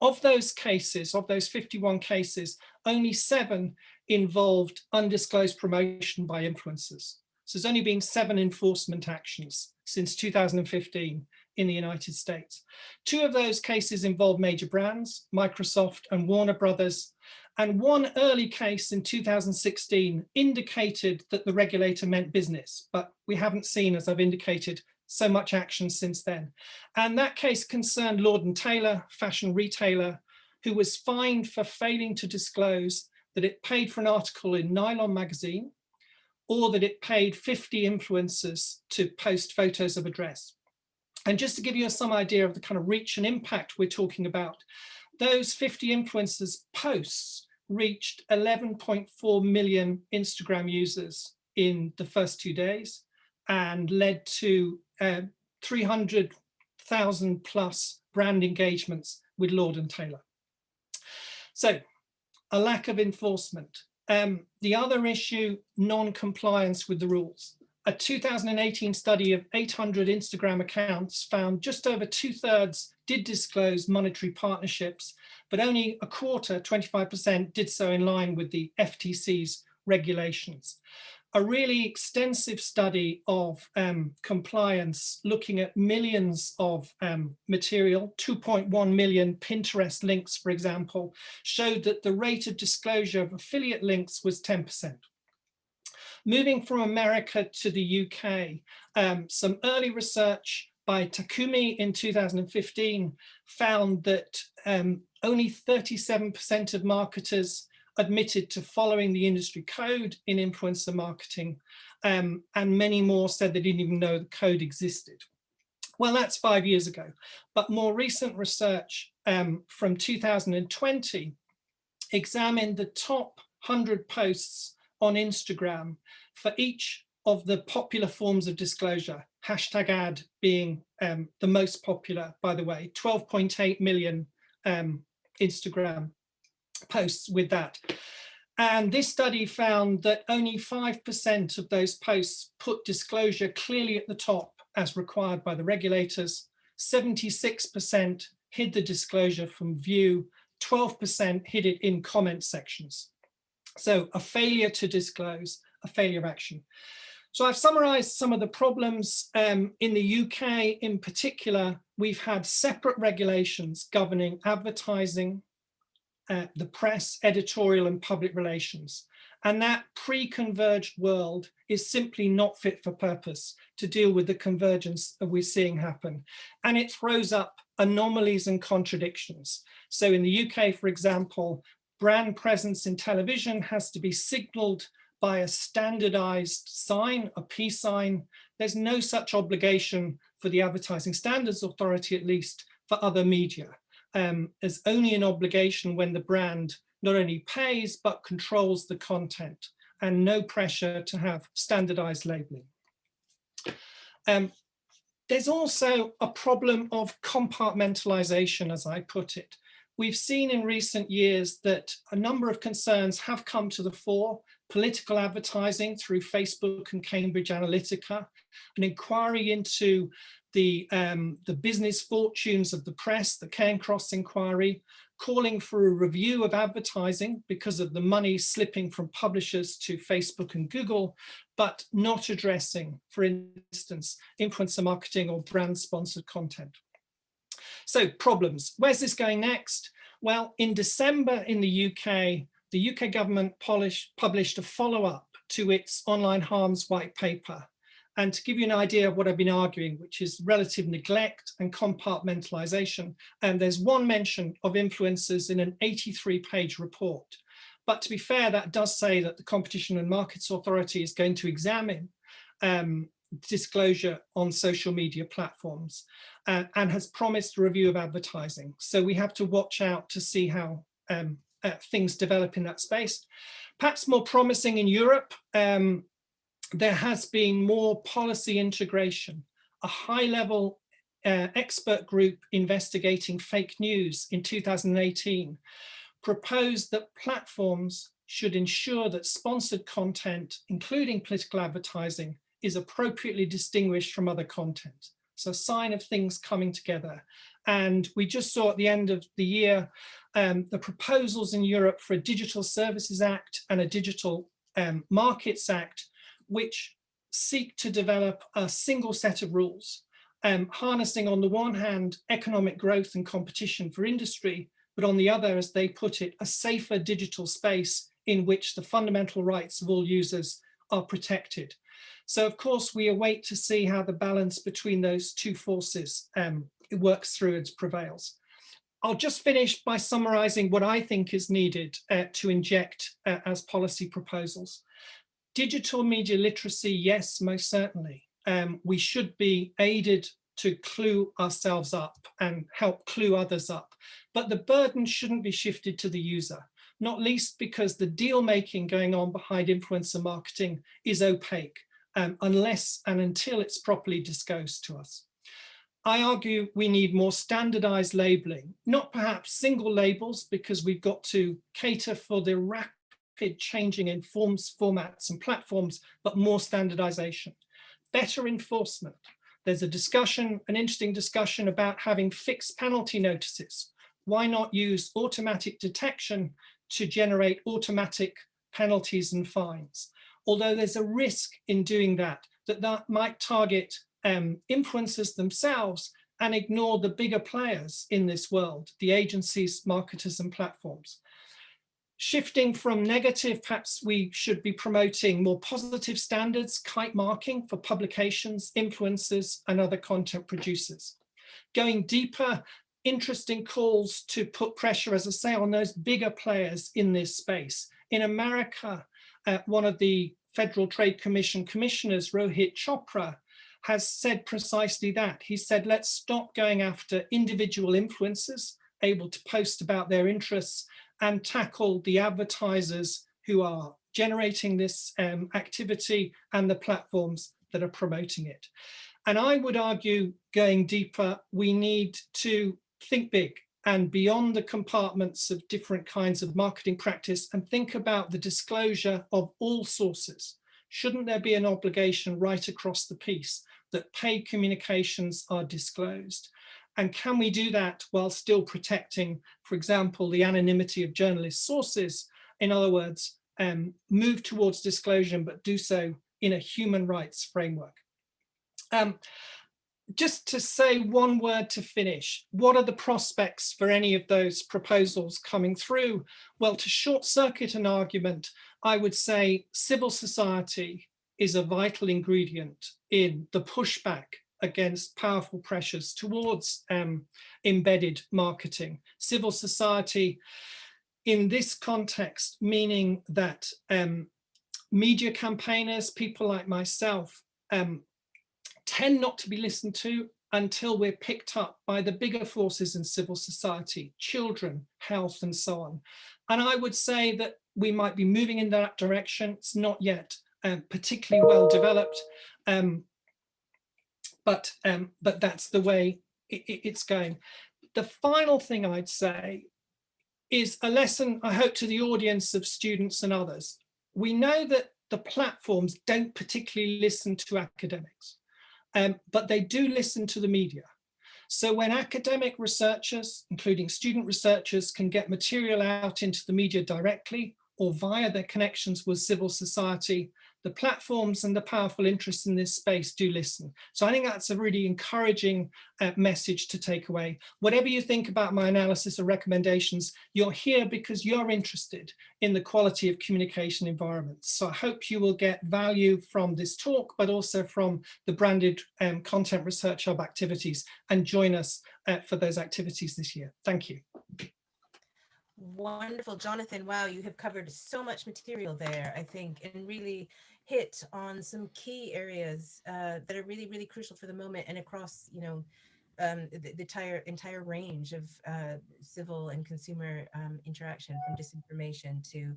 Of those cases, of those 51 cases, only 7 involved undisclosed promotion by influencers. So there's only been 7 enforcement actions since 2015 in the United States. 2 of those cases involved major brands, Microsoft and Warner Brothers, and one early case in 2016 indicated that the regulator meant business, but we haven't seen, as I've indicated, so much action since then. And that case concerned Lord & Taylor, fashion retailer, who was fined for failing to disclose that it paid for an article in Nylon magazine, or that it paid 50 influencers to post photos of a dress. And just to give you some idea of the kind of reach and impact we're talking about, those 50 influencers posts reached 11.4 million Instagram users in the first 2 days and led to 300,000 plus brand engagements with Lord & Taylor. So a lack of enforcement. The other issue, non-compliance with the rules. A 2018 study of 800 Instagram accounts found just over 2/3 did disclose monetary partnerships, but only a quarter, 25%, did so in line with the FTC's regulations. A really extensive study of compliance, looking at millions of material, 2.1 million Pinterest links, for example, showed that the rate of disclosure of affiliate links was 10%. Moving from America to the UK, some early research by Takumi in 2015 found that only 37% of marketers admitted to following the industry code in influencer marketing, and many more said they didn't even know the code existed. Well, that's 5 years ago, but more recent research from 2020 examined the top 100 posts on Instagram for each of the popular forms of disclosure, hashtag ad being the most popular, by the way, 12.8 million Instagram posts with that. And this study found that only 5% of those posts put disclosure clearly at the top as required by the regulators. 76% hid the disclosure from view, 12% hid it in comment sections. So a failure to disclose, a failure of action. So I've summarized some of the problems. In the UK in particular, we've had separate regulations governing advertising, the press, editorial and public relations. And that pre-converged world is simply not fit for purpose to deal with the convergence that we're seeing happen. And it throws up anomalies and contradictions. So in the UK, for example, brand presence in television has to be signaled by a standardized sign, a P sign. There's no such obligation for the Advertising Standards Authority, at least for other media. There's only an obligation when the brand not only pays, but controls the content, and no pressure to have standardized labeling. There's also a problem of compartmentalization, as I put it. We've seen in recent years that a number of concerns have come to the fore: political advertising through Facebook and Cambridge Analytica, an inquiry into the business fortunes of the press, the Cairncross inquiry, calling for a review of advertising because of the money slipping from publishers to Facebook and Google, but not addressing, for instance, influencer marketing or brand-sponsored content. So problems. Where's this going next? Well, in December in the UK government published a follow-up to its online harms white paper. And to give you an idea of what I've been arguing, which is relative neglect and compartmentalization, and there's one mention of influencers in an 83-page report. But to be fair, that does say that the Competition and Markets Authority is going to examine disclosure on social media platforms and has promised a review of advertising. So we have to watch out to see how things develop in that space. Perhaps more promising in Europe, there has been more policy integration, a high-level expert group investigating fake news in 2018 proposed that platforms should ensure that sponsored content, including political advertising, is appropriately distinguished from other content. So a sign of things coming together. And we just saw at the end of the year, the proposals in Europe for a Digital Services Act and a Digital Markets Act, which seek to develop a single set of rules, harnessing on the one hand, economic growth and competition for industry, but on the other, as they put it, a safer digital space in which the fundamental rights of all users are protected. So of course, we await to see how the balance between those two forces works through and prevails. I'll just finish by summarizing what I think is needed to inject as policy proposals. Digital media literacy, yes, most certainly. We should be aided to clue ourselves up and help clue others up. But the burden shouldn't be shifted to the user, not least because the deal making going on behind influencer marketing is opaque, unless and until it's properly disclosed to us. I argue we need more standardized labeling, not perhaps single labels, because we've got to cater for the rapid changing in forms, formats and platforms, but more standardization, better enforcement. There's a discussion, an interesting discussion about having fixed penalty notices. Why not use automatic detection to generate automatic penalties and fines? Although there's a risk in doing that might target influencers themselves and ignore the bigger players in this world, the agencies, marketers and platforms. Shifting from negative, perhaps we should be promoting more positive standards, kite marking for publications, influencers and other content producers. Going deeper, interesting calls to put pressure, as I say, on those bigger players in this space. In America, one of the Federal Trade Commission commissioners, Rohit Chopra, has said precisely that. He said, let's stop going after individual influencers able to post about their interests and tackle the advertisers who are generating this activity and the platforms that are promoting it. And I would argue, going deeper, we need to think big and beyond the compartments of different kinds of marketing practice and think about the disclosure of all sources. Shouldn't there be an obligation right across the piece that paid communications are disclosed? And can we do that while still protecting, for example, the anonymity of journalist sources? In other words, move towards disclosure, but do so in a human rights framework. Just to say one word to finish, what are the prospects for any of those proposals coming through? Well, to short circuit an argument, I would say civil society is a vital ingredient in the pushback against powerful pressures towards embedded marketing. Civil society in this context, meaning that media campaigners, people like myself, tend not to be listened to until we're picked up by the bigger forces in civil society, children, health, and so on. And I would say that we might be moving in that direction. It's not yet particularly well developed, but that's the way it's going. The final thing I'd say is a lesson, I hope, to the audience of students and others. We know that the platforms don't particularly listen to academics. But they do listen to the media. So when academic researchers, including student researchers, can get material out into the media directly or via their connections with civil society, the platforms and the powerful interests in this space do listen. So I think that's a really encouraging message to take away. Whatever you think about my analysis or recommendations, you're here because you're interested in the quality of communication environments. So I hope you will get value from this talk, but also from the Branded Content Research Hub activities, and join us for those activities this year. Thank you. Wonderful, Jonathan. Wow, you have covered so much material there, I think, and really hit on some key areas that are really, really crucial for the moment and across, the entire range of civil and consumer interaction, from disinformation to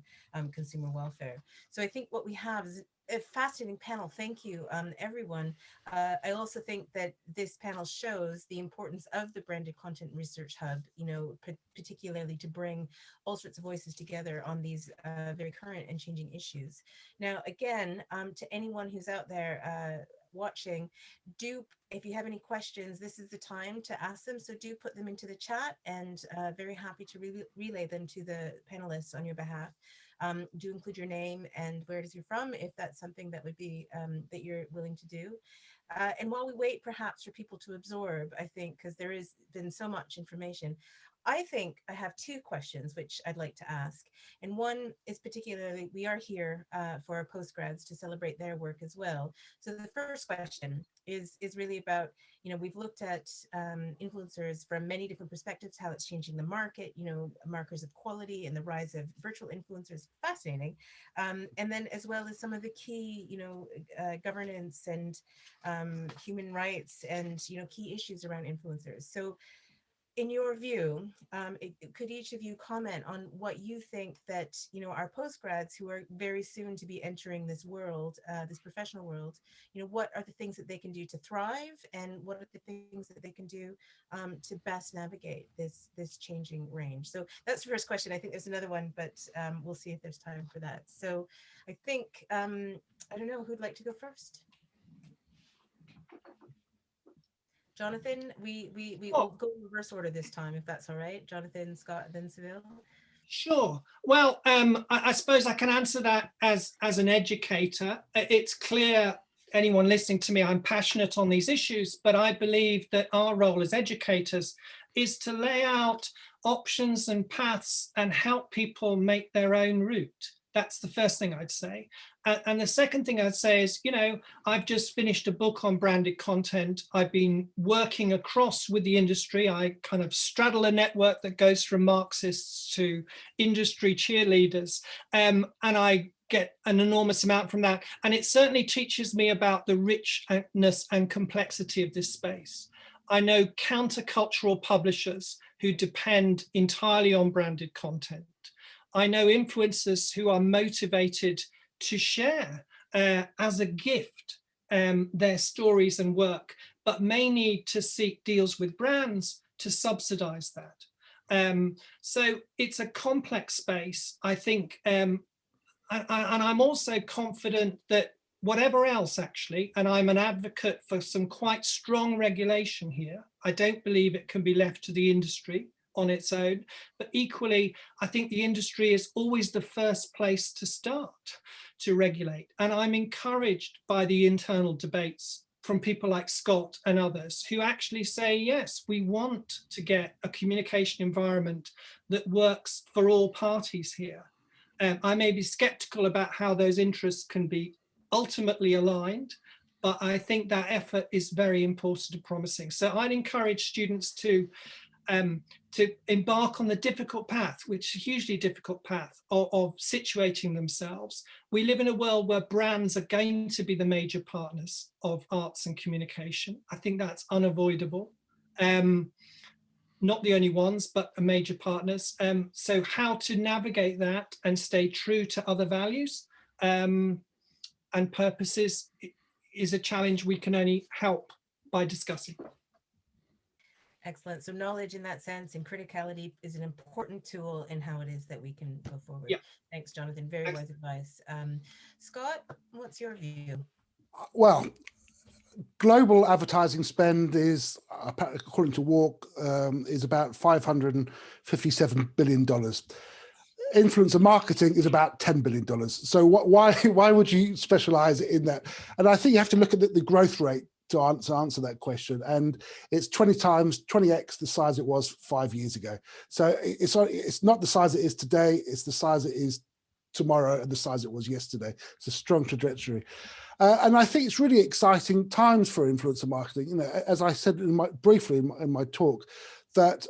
consumer welfare. So I think what we have is a fascinating panel. Thank you, everyone. I also think that this panel shows the importance of the Branded Content Research Hub, you know, particularly to bring all sorts of voices together on these very current and changing issues. Now, again, to anyone who's out there watching, if you have any questions, this is the time to ask them. So do put them into the chat, and very happy to relay them to the panelists on your behalf. Do include your name and where it is you're from, if that's something that would be that you're willing to do. And while we wait perhaps for people to absorb, I think, because there has been so much information, I think I have two questions which I'd like to ask. And one is particularly, we are here for our postgrads to celebrate their work as well. So the first question is really about, you know, we've looked at influencers from many different perspectives, how it's changing the market, you know, markers of quality and the rise of virtual influencers, fascinating. And then as well as some of the key, you know, governance and human rights and, you know, key issues around influencers. So in your view, could each of you comment on what you think that, you know, our postgrads who are very soon to be entering this world, this professional world, you know, what are the things that they can do to thrive, and what are the things that they can do to best navigate this changing range? So that's the first question. I think there's another one, but we'll see if there's time for that. So I think, I don't know, who'd like to go first? Jonathan, we will go in reverse order this time, if that's all right. Jonathan, Scott, then Servil. Sure. Well, I suppose I can answer that as an educator. It's clear, anyone listening to me, I'm passionate on these issues, but I believe that our role as educators is to lay out options and paths and help people make their own route. That's the first thing I'd say. And the second thing I'd say is, you know, I've just finished a book on branded content. I've been working across with the industry. I kind of straddle a network that goes from Marxists to industry cheerleaders. And I get an enormous amount from that. And it certainly teaches me about the richness and complexity of this space. I know countercultural publishers who depend entirely on branded content. I know influencers who are motivated to share as a gift their stories and work, but may need to seek deals with brands to subsidize that. So it's a complex space, I think. And I'm also confident that whatever else, actually, and I'm an advocate for some quite strong regulation here. I don't believe it can be left to the industry on its own, but equally, I think the industry is always the first place to start to regulate. And I'm encouraged by the internal debates from people like Scott and others who actually say, yes, we want to get a communication environment that works for all parties here. I may be skeptical about how those interests can be ultimately aligned, but I think that effort is very important and promising. So I'd encourage students to embark on the difficult path, which is a hugely difficult path of situating themselves. We live in a world where brands are going to be the major partners of arts and communication. I think that's unavoidable. Not the only ones, but major partners. So how to navigate that and stay true to other values and purposes is a challenge we can only help by discussing. Excellent. So knowledge in that sense and criticality is an important tool in how it is that we can go forward. Yeah. Thanks, Jonathan. Very wise advice. Scott, what's your view? Well, global advertising spend is, according to WARC, is about $557 billion. Influencer marketing is about $10 billion. So why would you specialize in that? And I think you have to look at the growth rate to answer that question, and it's 20x the size it was 5 years ago. So it's not the size it is today, it's the size it is tomorrow and the size it was yesterday. It's a strong trajectory. And I think it's really exciting times for influencer marketing. You know, as I said briefly in my talk, that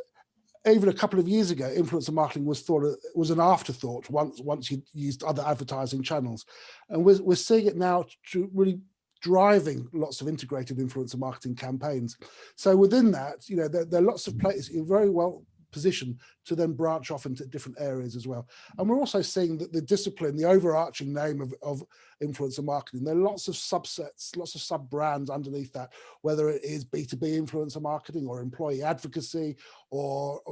even a couple of years ago, influencer marketing was an afterthought once you used other advertising channels, and we're seeing it now to really driving lots of integrated influencer marketing campaigns. So within that, you know, there are lots of places you're very well position to then branch off into different areas as well. And we're also seeing that the discipline, the overarching name of influencer marketing, there are lots of subsets, lots of sub brands underneath that, whether it is B2B influencer marketing or employee advocacy or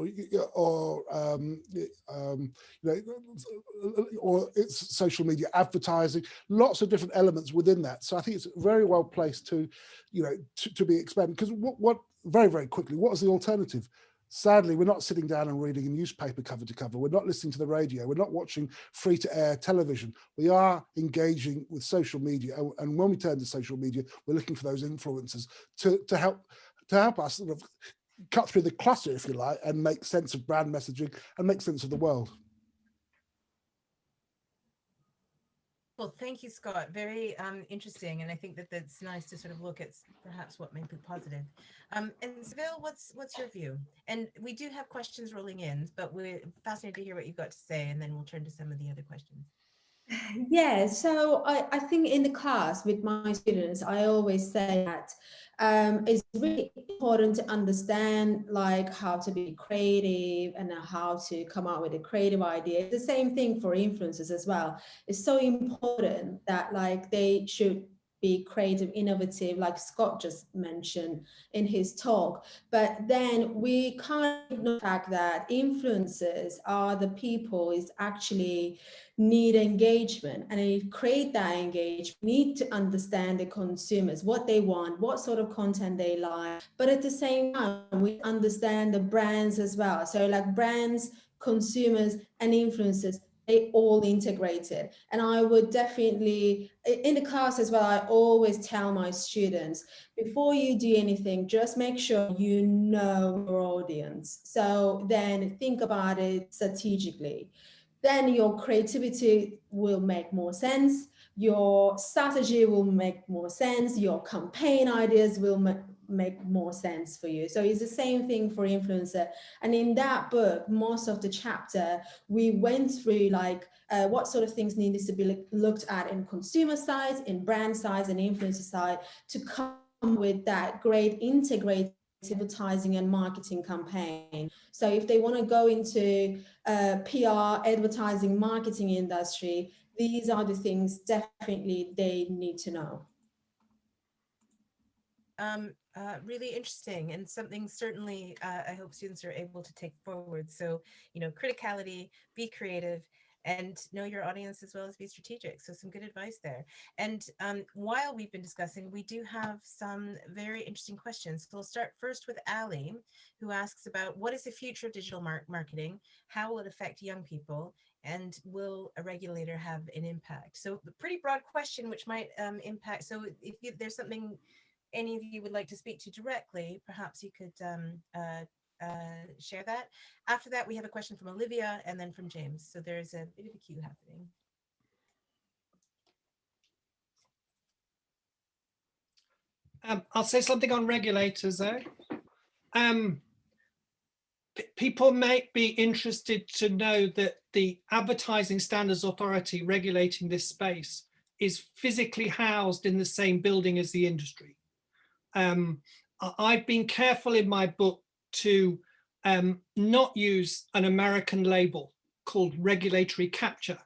it's social media advertising, lots of different elements within that. So I think it's very well placed to, you know, to be expanded. Because what very, very quickly, what is the alternative? Sadly, we're not sitting down and reading a newspaper cover to cover. We're not listening to the radio. We're not watching free-to-air television. We are engaging with social media. And when we turn to social media, we're looking for those influencers to help us sort of cut through the clutter, if you like, and make sense of brand messaging and make sense of the world. Well, thank you, Scott. Very interesting, and I think that that's nice to sort of look at perhaps what might be positive. And Servil, what's your view? And we do have questions rolling in, but we're fascinated to hear what you've got to say, and then we'll turn to some of the other questions. Yeah, so I think in the class with my students, I always say that it's really important to understand like how to be creative and how to come up with a creative idea. It's the same thing for influencers as well. It's so important that like they should be creative, innovative, like Scott just mentioned in his talk. But then we can't ignore the fact that influencers are the people is actually need engagement, and to create that engagement, need to understand the consumers, what they want, what sort of content they like. But at the same time, we understand the brands as well. So like brands, consumers, and influencers, they all integrated. And I would definitely, in the class as well, I always tell my students, before you do anything, just make sure you know your audience. So then think about it strategically. Then your creativity will make more sense. Your strategy will make more sense. Your campaign ideas will make more sense for you. So it's the same thing for influencer. And in that book, most of the chapter, we went through like what sort of things needed to be looked at in consumer side, in brand side, and influencer side to come with that great integrated advertising and marketing campaign. So if they want to go into PR, advertising, marketing industry, these are the things definitely they need to know. Really interesting, and something certainly I hope students are able to take forward. So, you know, criticality, be creative, and know your audience as well as be strategic. So some good advice there. And while we've been discussing, we do have some very interesting questions. So we'll start first with Ali, who asks about what is the future of digital marketing? How will it affect young people? And will a regulator have an impact? So a pretty broad question, which might impact. So if there's something any of you would like to speak to directly, perhaps you could share that. After that, we have a question from Olivia and then from James. So there's a bit of a queue happening. I'll say something on regulators though. People may be interested to know that the Advertising Standards Authority regulating this space is physically housed in the same building as the industry. I've been careful in my book to not use an American label called regulatory capture,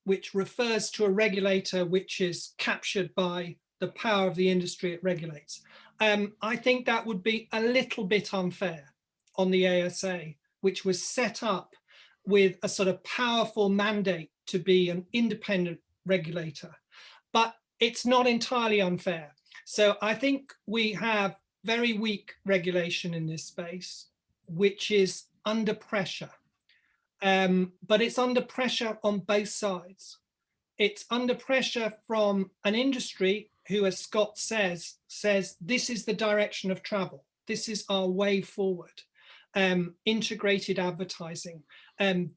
which refers to a regulator which is captured by the power of the industry it regulates. I think that would be a little bit unfair on the ASA, which was set up with a sort of powerful mandate to be an independent regulator, but it's not entirely unfair. So I think we have very weak regulation in this space, which is under pressure. But it's under pressure on both sides. It's under pressure from an industry who, as Scott says this is the direction of travel. This is our way forward. Integrated advertising.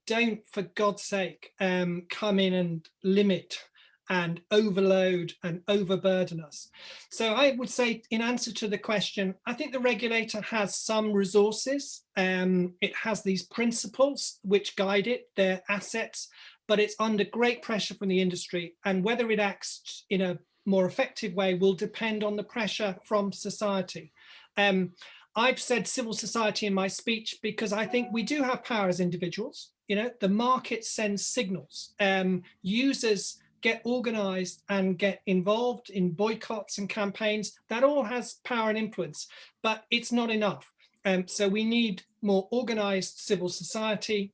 Don't, for God's sake, come in and limit and overload and overburden us. So I would say, in answer to the question, I think the regulator has some resources. It has these principles which guide it, their assets, but it's under great pressure from the industry. And whether it acts in a more effective way will depend on the pressure from society. I've said civil society in my speech because I think we do have power as individuals. You know, the market sends signals. Users get organized and get involved in boycotts and campaigns. That all has power and influence, but it's not enough. So we need more organized civil society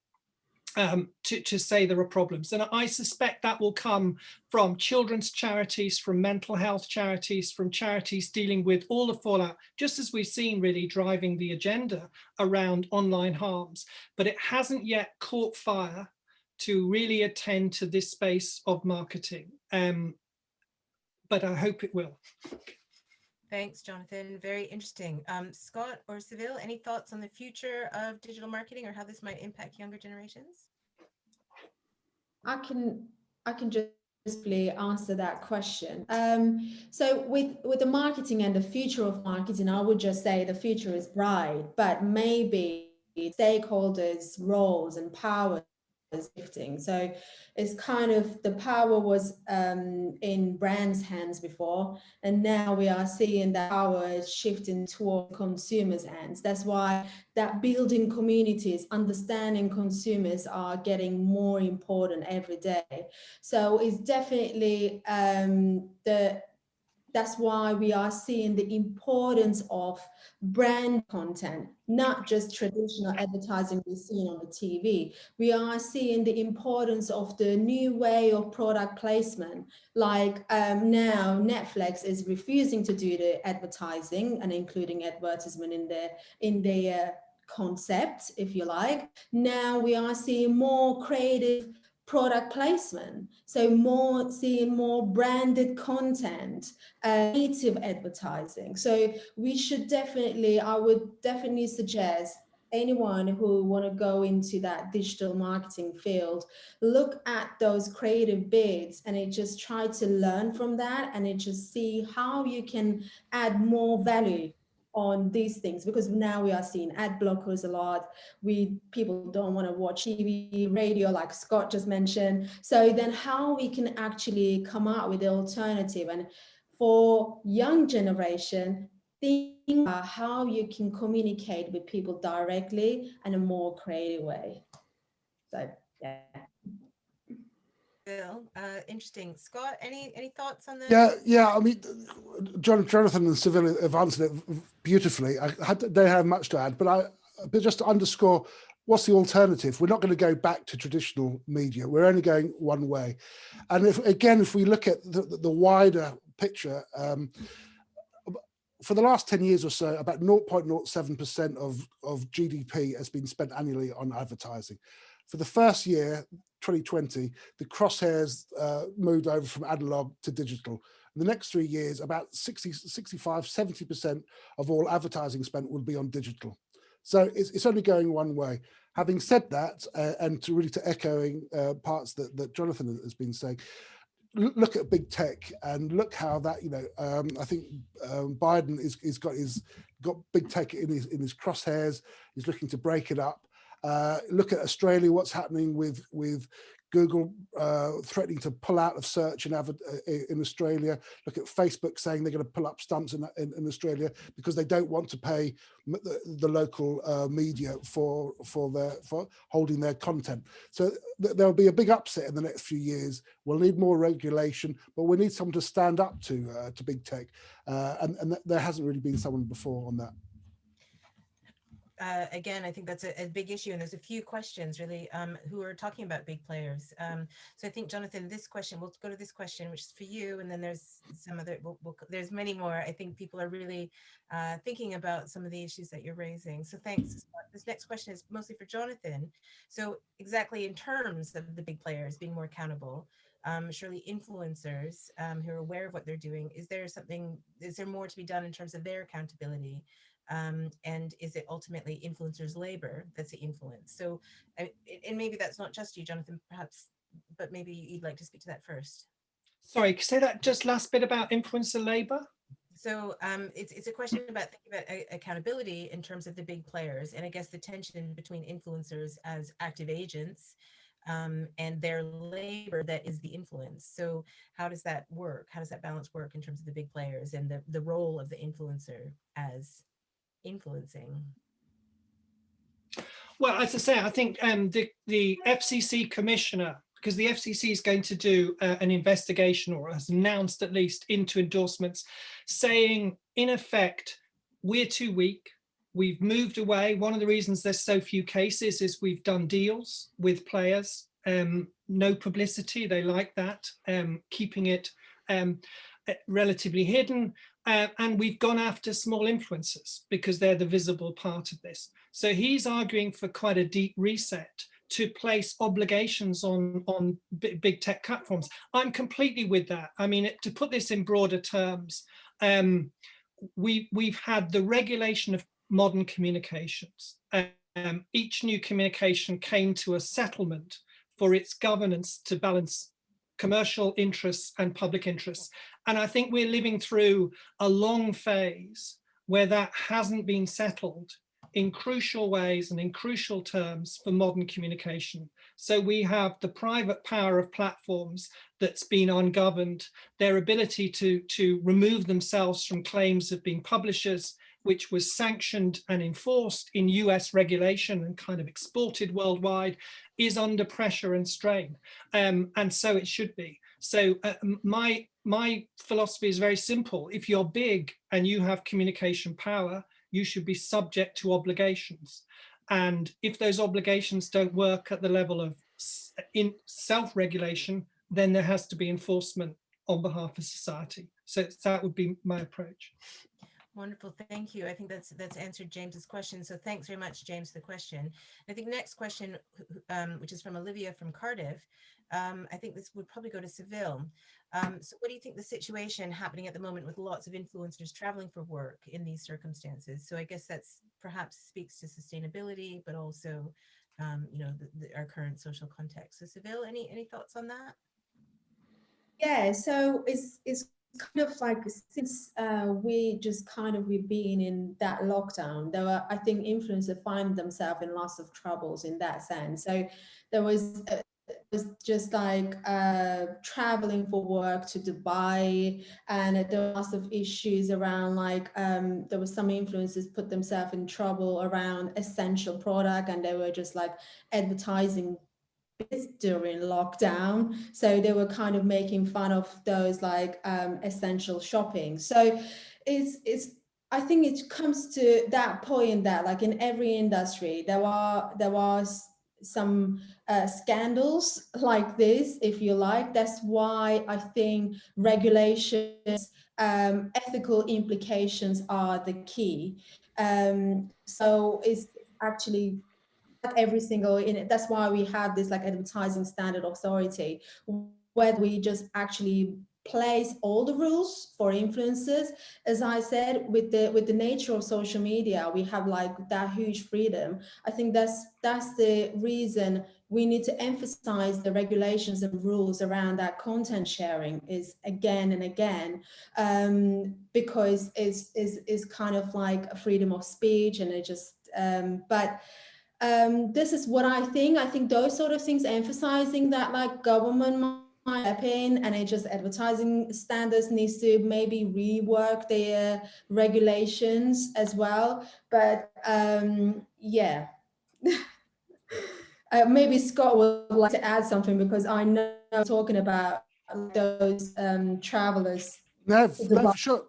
to say there are problems. And I suspect that will come from children's charities, from mental health charities, from charities dealing with all the fallout, just as we've seen really driving the agenda around online harms. But it hasn't yet caught fire to really attend to this space of marketing. But I hope it will. Thanks, Jonathan. Very interesting. Scott or Servil, any thoughts on the future of digital marketing or how this might impact younger generations? I can just briefly answer that question. So with the marketing and the future of marketing, I would just say the future is bright, but maybe stakeholders' roles and power is shifting. So it's kind of the power was in brands' hands before, and now we are seeing that power is shifting toward consumers' hands. That's why that building communities, understanding consumers are getting more important every day. So it's definitely that's why we are seeing the importance of brand content, not just traditional advertising we've seen on the TV. We are seeing the importance of the new way of product placement. Like now Netflix is refusing to do the advertising and including advertisement in their concept, if you like. Now we are seeing more creative product placement, so seeing more branded content, native advertising. So we should definitely, I would definitely suggest anyone who want to go into that digital marketing field, look at those creative bids and it just try to learn from that, and it just see how you can add more value on these things, because now we are seeing ad blockers a lot. People don't want to watch TV, radio, like Scott just mentioned. So then how we can actually come out with the alternative, and for young generation, think about how you can communicate with people directly in a more creative way. So yeah. Bill, interesting. Scott, any thoughts on the? Yeah. I mean, Jonathan and Servil have answered it beautifully. Don't have much to add, but just to underscore, what's the alternative? We're not going to go back to traditional media. We're only going one way. And if we look at the wider picture, for the last 10 years or so, about 0.07% of GDP has been spent annually on advertising. For the first year, 2020, the crosshairs moved over from analog to digital. In the next 3 years, about 70% of all advertising spent will be on digital. So it's only going one way. Having said that, and to echoing parts that Jonathan has been saying, look at big tech and look how that, I think Biden is got big tech in his crosshairs. He's looking to break it up. Look at Australia, what's happening with Google threatening to pull out of search in Australia. Look at Facebook saying they're going to pull up stumps in Australia because they don't want to pay the local media for holding their content. So there'll be a big upset in the next few years. We'll need more regulation, but we need someone to stand up to big tech, and there hasn't really been someone before on that. Again, I think that's a big issue, and there's a few questions really who are talking about big players. So I think, Jonathan, this question, we'll go to this question, which is for you, and then there's some other, there's many more. I think people are really thinking about some of the issues that you're raising. So thanks. This next question is mostly for Jonathan. So exactly in terms of the big players being more accountable, surely influencers who are aware of what they're doing, is there more to be done in terms of their accountability? And is it ultimately influencers' labor that's the influence? So, and maybe that's not just you, Jonathan, perhaps, but maybe you'd like to speak to that first. Sorry, say that just last bit about influencer labor. So it's a question about thinking about accountability in terms of the big players, and I guess the tension between influencers as active agents and their labor that is the influence. So how does that work? How does that balance work in terms of the big players and the role of the influencer as influencing? Well, as I say, I think the FCC commissioner, because the FCC is going to do an investigation, or has announced at least, into endorsements, saying in effect, we're too weak. We've moved away. One of the reasons there's so few cases is we've done deals with players. No publicity, they like that, keeping it relatively hidden. And we've gone after small influencers because they're the visible part of this. So he's arguing for quite a deep reset to place obligations on big tech platforms. I'm completely with that. I mean, to put this in broader terms, we've had the regulation of modern communications. Each new communication came to a settlement for its governance to balance commercial interests and public interests. And I think we're living through a long phase where that hasn't been settled in crucial ways and in crucial terms for modern communication. So we have the private power of platforms that's been ungoverned, their ability to remove themselves from claims of being publishers, which was sanctioned and enforced in US regulation and kind of exported worldwide, is under pressure and strain. And so it should be. So my philosophy is very simple. If you're big and you have communication power, you should be subject to obligations. And if those obligations don't work at the level of self-regulation, then there has to be enforcement on behalf of society. So that would be my approach. Wonderful, thank you. I think that's answered James's question. So thanks very much, James, for the question. I think next question, which is from Olivia from Cardiff. I think this would probably go to Servil. So what do you think the situation happening at the moment with lots of influencers traveling for work in these circumstances? So I guess that's perhaps speaks to sustainability, but also, you know, our current social context. So Servil, any thoughts on that? Yeah, so it's kind of like, since we've been in that lockdown, there were, I think, influencers find themselves in lots of troubles in that sense. So there was just like traveling for work to Dubai, and there were lots of issues around, like there was some influencers put themselves in trouble around essential product, and they were just like advertising during lockdown, so they were kind of making fun of those like essential shopping. So it's I think it comes to that point that, like, in every industry there was some scandals like this, if you like. That's why I think regulations, ethical implications are the key. So it's actually every single in it. That's why we have this like advertising standard authority, where we just actually place all the rules for influencers. As I said, with the nature of social media, we have like that huge freedom. I think that's the reason we need to emphasize the regulations and rules around that content sharing is again and again, because it's kind of like a freedom of speech, and it just this is what I think. I think those sort of things, emphasizing that like government might step in, and it just advertising standards needs to maybe rework their regulations as well. But yeah, maybe Scott would like to add something, because I know I'm talking about those travelers. No, for sure.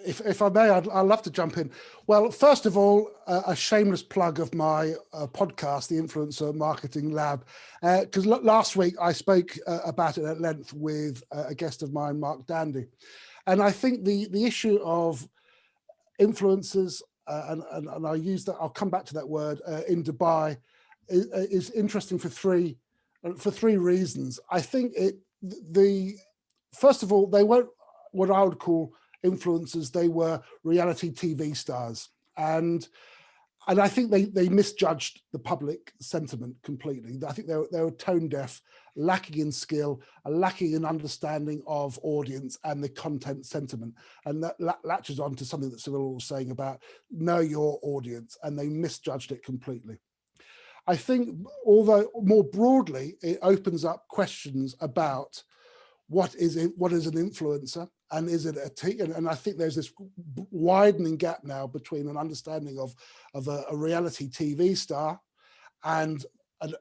If I may, I'd love to jump in. Well, first of all, a shameless plug of my podcast, the Influencer Marketing Lab, because last week I spoke about it at length with a guest of mine, Mark Dandy. And I think the issue of influencers, and I use that, I'll come back to that word, in Dubai, is interesting for three reasons. I think first of all, they weren't what I would call influencers. They were reality TV stars, and I think they misjudged the public sentiment completely. I think they were tone deaf, lacking in skill, lacking in understanding of audience and the content sentiment, and that latches on to something that Servil was saying about know your audience, and they misjudged it completely. I think, although more broadly, it opens up questions about what is an influencer, and is it and I think there's this widening gap now between an understanding of a reality TV star and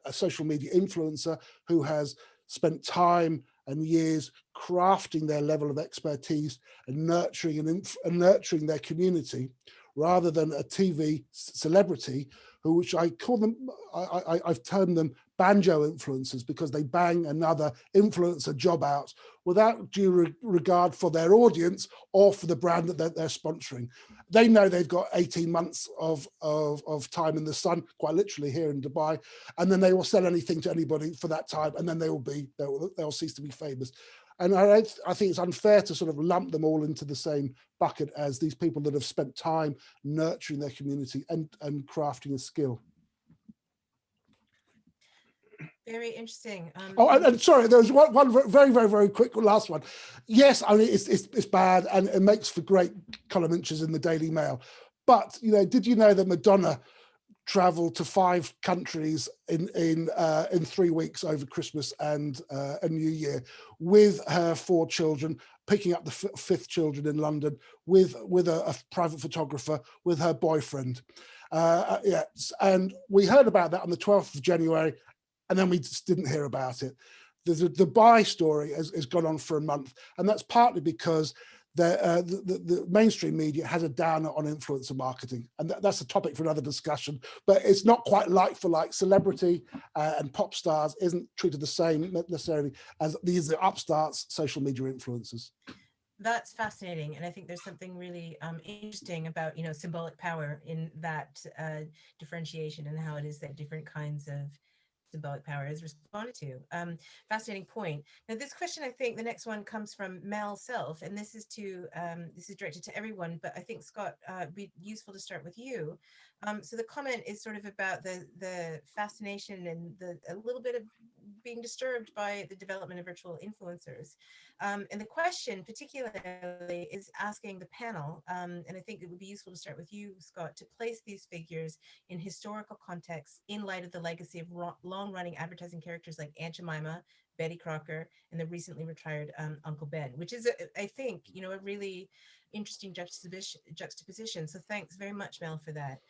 a social media influencer who has spent time and years crafting their level of expertise and nurturing their community, rather than a TV celebrity which I call them, I've termed them banjo influencers, because they bang another influencer job out without due regard for their audience or for the brand that they're sponsoring. They know they've got 18 months of time in the sun, quite literally here in Dubai, and then they will sell anything to anybody for that time, and then they'll cease to be famous. And I think it's unfair to sort of lump them all into the same bucket as these people that have spent time nurturing their community and crafting a skill. Very interesting. And sorry, there was one very, very, very quick last one. Yes, I mean, it's bad, and it makes for great column inches in the Daily Mail. But, you know, did you know that Madonna traveled to 5 countries in 3 weeks over Christmas and New Year with her 4 children, picking up the 5th children in London with a private photographer, with her boyfriend. Yes, and we heard about that on the 12th of January, and then we just didn't hear about it. The Dubai story has gone on for a month, and that's partly because the mainstream media has a downer on influencer marketing, and that's a topic for another discussion, but it's not quite like for like. Celebrity and pop stars isn't treated the same necessarily as these are upstarts social media influencers. That's fascinating, and I think there's something really interesting about, you know, symbolic power in that differentiation, and how it is that different kinds of symbolic power is responded to. Fascinating point. Now, this question, I think the next one comes from Mel Self, and this is directed to everyone, but I think, Scott, it'd be useful to start with you. So the comment is sort of about the fascination and a little bit of being disturbed by the development of virtual influencers. And the question particularly is asking the panel, and I think it would be useful to start with you, Scott, to place these figures in historical context in light of the legacy of long-running advertising characters like Aunt Jemima, Betty Crocker, and the recently retired Uncle Ben, which is, I think, you know, a really interesting juxtaposition. So thanks very much, Mel, for that.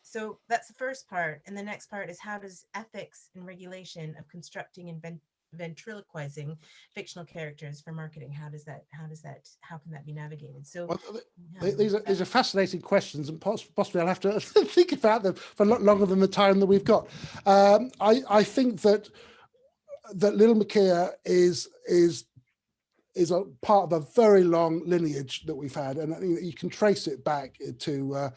So that's the first part. And the next part is, how does ethics and regulation of constructing and ventriloquizing fictional characters for marketing, how can that be navigated? So well, these are fascinating questions, and possibly I'll have to think about them for a lot longer than the time that we've got. I think that Little Makia is a part of a very long lineage that we've had, and you can trace it back to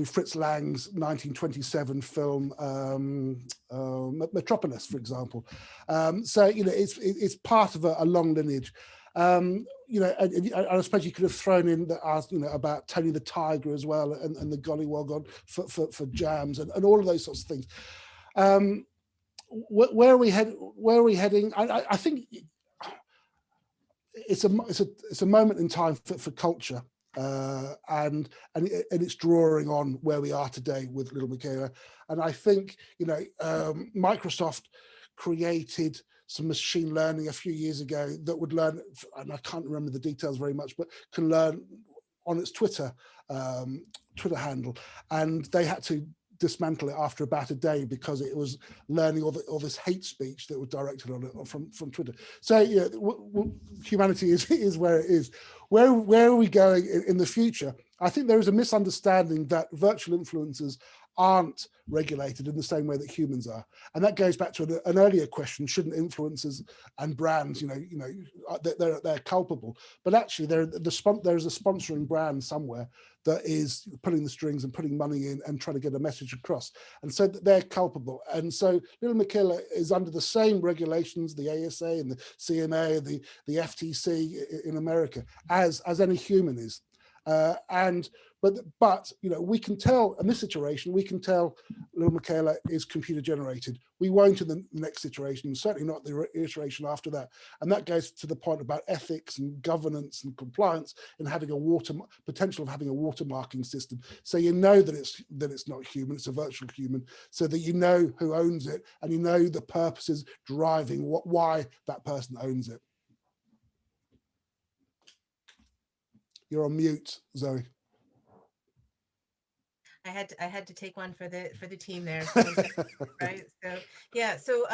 Fritz Lang's 1927 film Metropolis, for example. So, you know, it's part of a long lineage. You know, and I suppose you could have thrown in you know, about Tony the Tiger as well, and the Gollywog on for jams and all of those sorts of things. Where are we heading? I think it's a moment in time for culture, and it's drawing on where we are today with Little Makia. And I think, you know, Microsoft created some machine learning a few years ago that would learn, and I can't remember the details very much, but can learn on its Twitter handle, and they had to dismantle it after about a day because it was learning all this hate speech that was directed on it from Twitter. So, you know, humanity is where it is. Where are we going in the future? I think there is a misunderstanding that virtual influencers aren't regulated in the same way that humans are, and that goes back to an earlier question: shouldn't influencers and brands, you know, they're culpable? But actually, there's a sponsoring brand somewhere that is pulling the strings and putting money in and trying to get a message across, and so they're culpable. And so Little Makia is under the same regulations, the ASA and the CMA, the FTC in America, as any human is. But But you know, we can tell in this situation, we can tell little Michaela is computer generated. We won't in the next iteration, certainly not the iteration after that. And that goes to the point about ethics and governance and compliance and having a potential of having a watermarking system. So you know that it's not human, it's a virtual human, so that you know who owns it and you know the purposes driving why that person owns it. You're on mute, Zoe. I had to take one for the team there. So, right. So yeah. So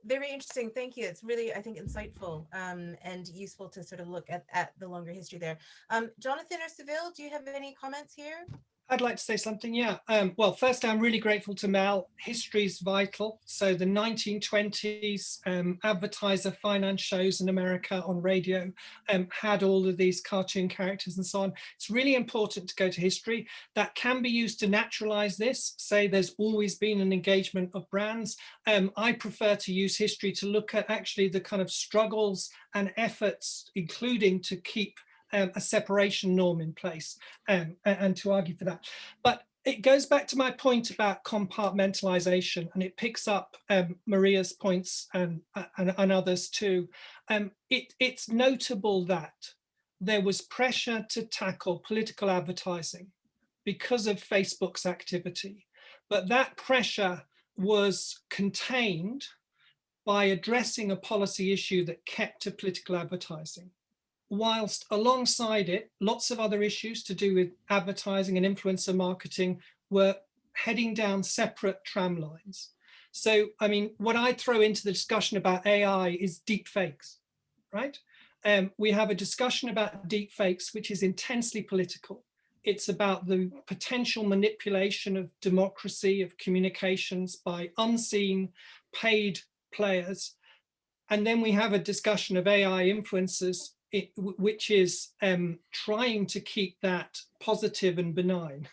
very interesting. Thank you. It's really, I think, insightful and useful to sort of look at the longer history there. Jonathon or Servil, do you have any comments here? I'd like to say something, yeah. Well, first, I'm really grateful to Mel. History's vital. So the 1920s advertiser finance shows in America on radio had all of these cartoon characters and so on. It's really important to go to history. That can be used to naturalize this, say there's always been an engagement of brands. I prefer to use history to look at actually the kind of struggles and efforts, including to keep a separation norm in place and to argue for that. But it goes back to my point about compartmentalization, and it picks up Maria's points and others too. It's notable that there was pressure to tackle political advertising because of Facebook's activity, but that pressure was contained by addressing a policy issue that kept to political advertising, whilst alongside it, lots of other issues to do with advertising and influencer marketing were heading down separate tram lines. So, I mean, what I throw into the discussion about AI is deep fakes, right? We have a discussion about deep fakes, which is intensely political. It's about the potential manipulation of democracy, of communications by unseen paid players. And then we have a discussion of AI influencers, which is trying to keep that positive and benign,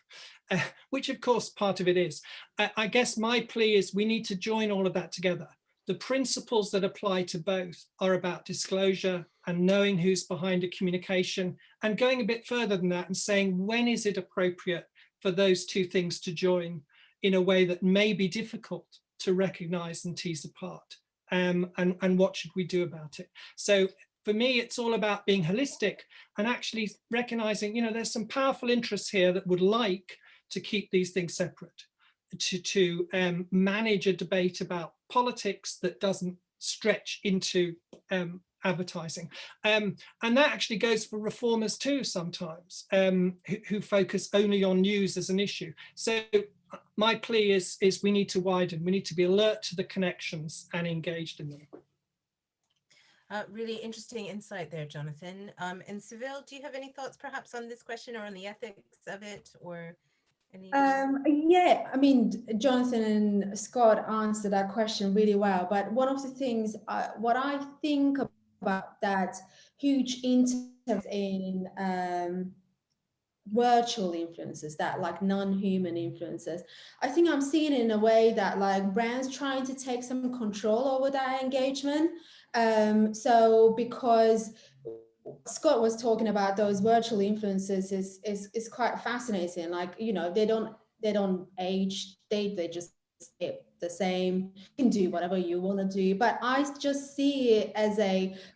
which of course part of it is. I guess my plea is we need to join all of that together. The principles that apply to both are about disclosure and knowing who's behind a communication, and going a bit further than that and saying, when is it appropriate for those two things to join in a way that may be difficult to recognize and tease apart, and what should we do about it? So for me, it's all about being holistic and actually recognizing, you know, there's some powerful interests here that would like to keep these things separate, to manage a debate about politics that doesn't stretch into advertising. And that actually goes for reformers too sometimes, who focus only on news as an issue. So my plea is we need to widen, we need to be alert to the connections and engaged in them. Really interesting insight there, Jonathon. And Servil, do you have any thoughts perhaps on this question or on the ethics of it, or any? Yeah, I mean, Jonathon and Scott answered that question really well. But one of the things, what I think about that huge interest in virtual influencers, that like non-human influencers, I think I'm seeing it in a way that like brands trying to take some control over that engagement. So because Scott was talking about those virtual influencers is quite fascinating. Like, you know, they don't age, they just stay the same. You can do whatever you want to do, but I just see it as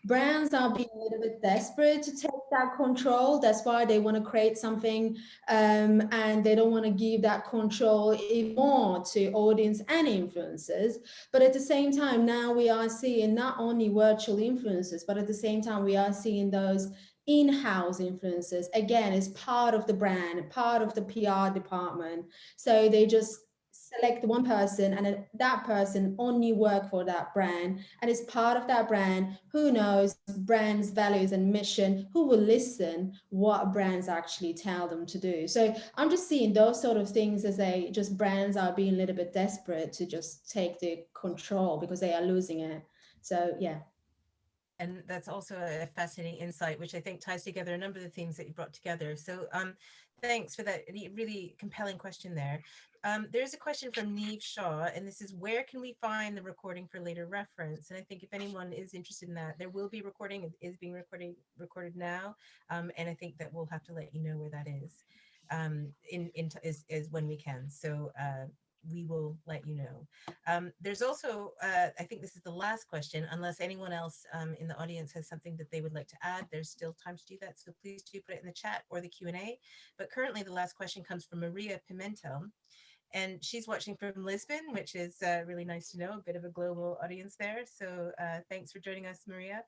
brands are being a little bit desperate to take that control. That's why they want to create something, and they don't want to give that control more to audience and influencers. But at the same time, now we are seeing not only virtual influencers, but at the same time we are seeing those in-house influencers, again, as part of the brand, part of the PR department. So they just select one person, and that person only work for that brand, and as part of that brand, who knows brand's values and mission, who will listen what brands actually tell them to do. So I'm just seeing those sort of things as just brands are being a little bit desperate to just take the control because they are losing it. So yeah. And that's also a fascinating insight, which I think ties together a number of the themes that you brought together. So thanks for that really compelling question there. There's a question from Neve Shaw, and this is, where can we find the recording for later reference? And I think if anyone is interested in that, there will be recording. It is being recorded now. And I think that we'll have to let you know where that is. is when we can. So we will let you know. There's also, I think this is the last question, unless anyone else in the audience has something that they would like to add, there's still time to do that. So please do put it in the chat or the Q&A. But currently the last question comes from Maria Pimentel. And she's watching from Lisbon, which is really nice to know, a bit of a global audience there. So thanks for joining us, Maria.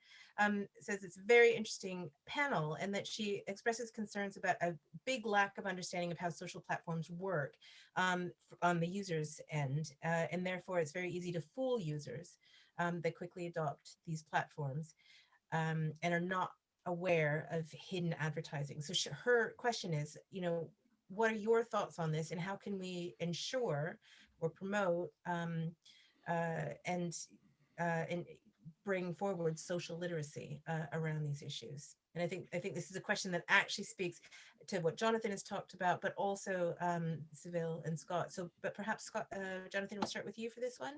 Says it's a very interesting panel and that she expresses concerns about a big lack of understanding of how social platforms work on the user's end. And therefore, it's very easy to fool users that quickly adopt these platforms and are not aware of hidden advertising. So her question is, you know, what are your thoughts on this and how can we ensure or promote and bring forward social literacy around these issues? And I think this is a question that actually speaks to what Jonathon has talked about, but also Servil and Scott. So, but perhaps Scott, Jonathon, we'll start with you for this one.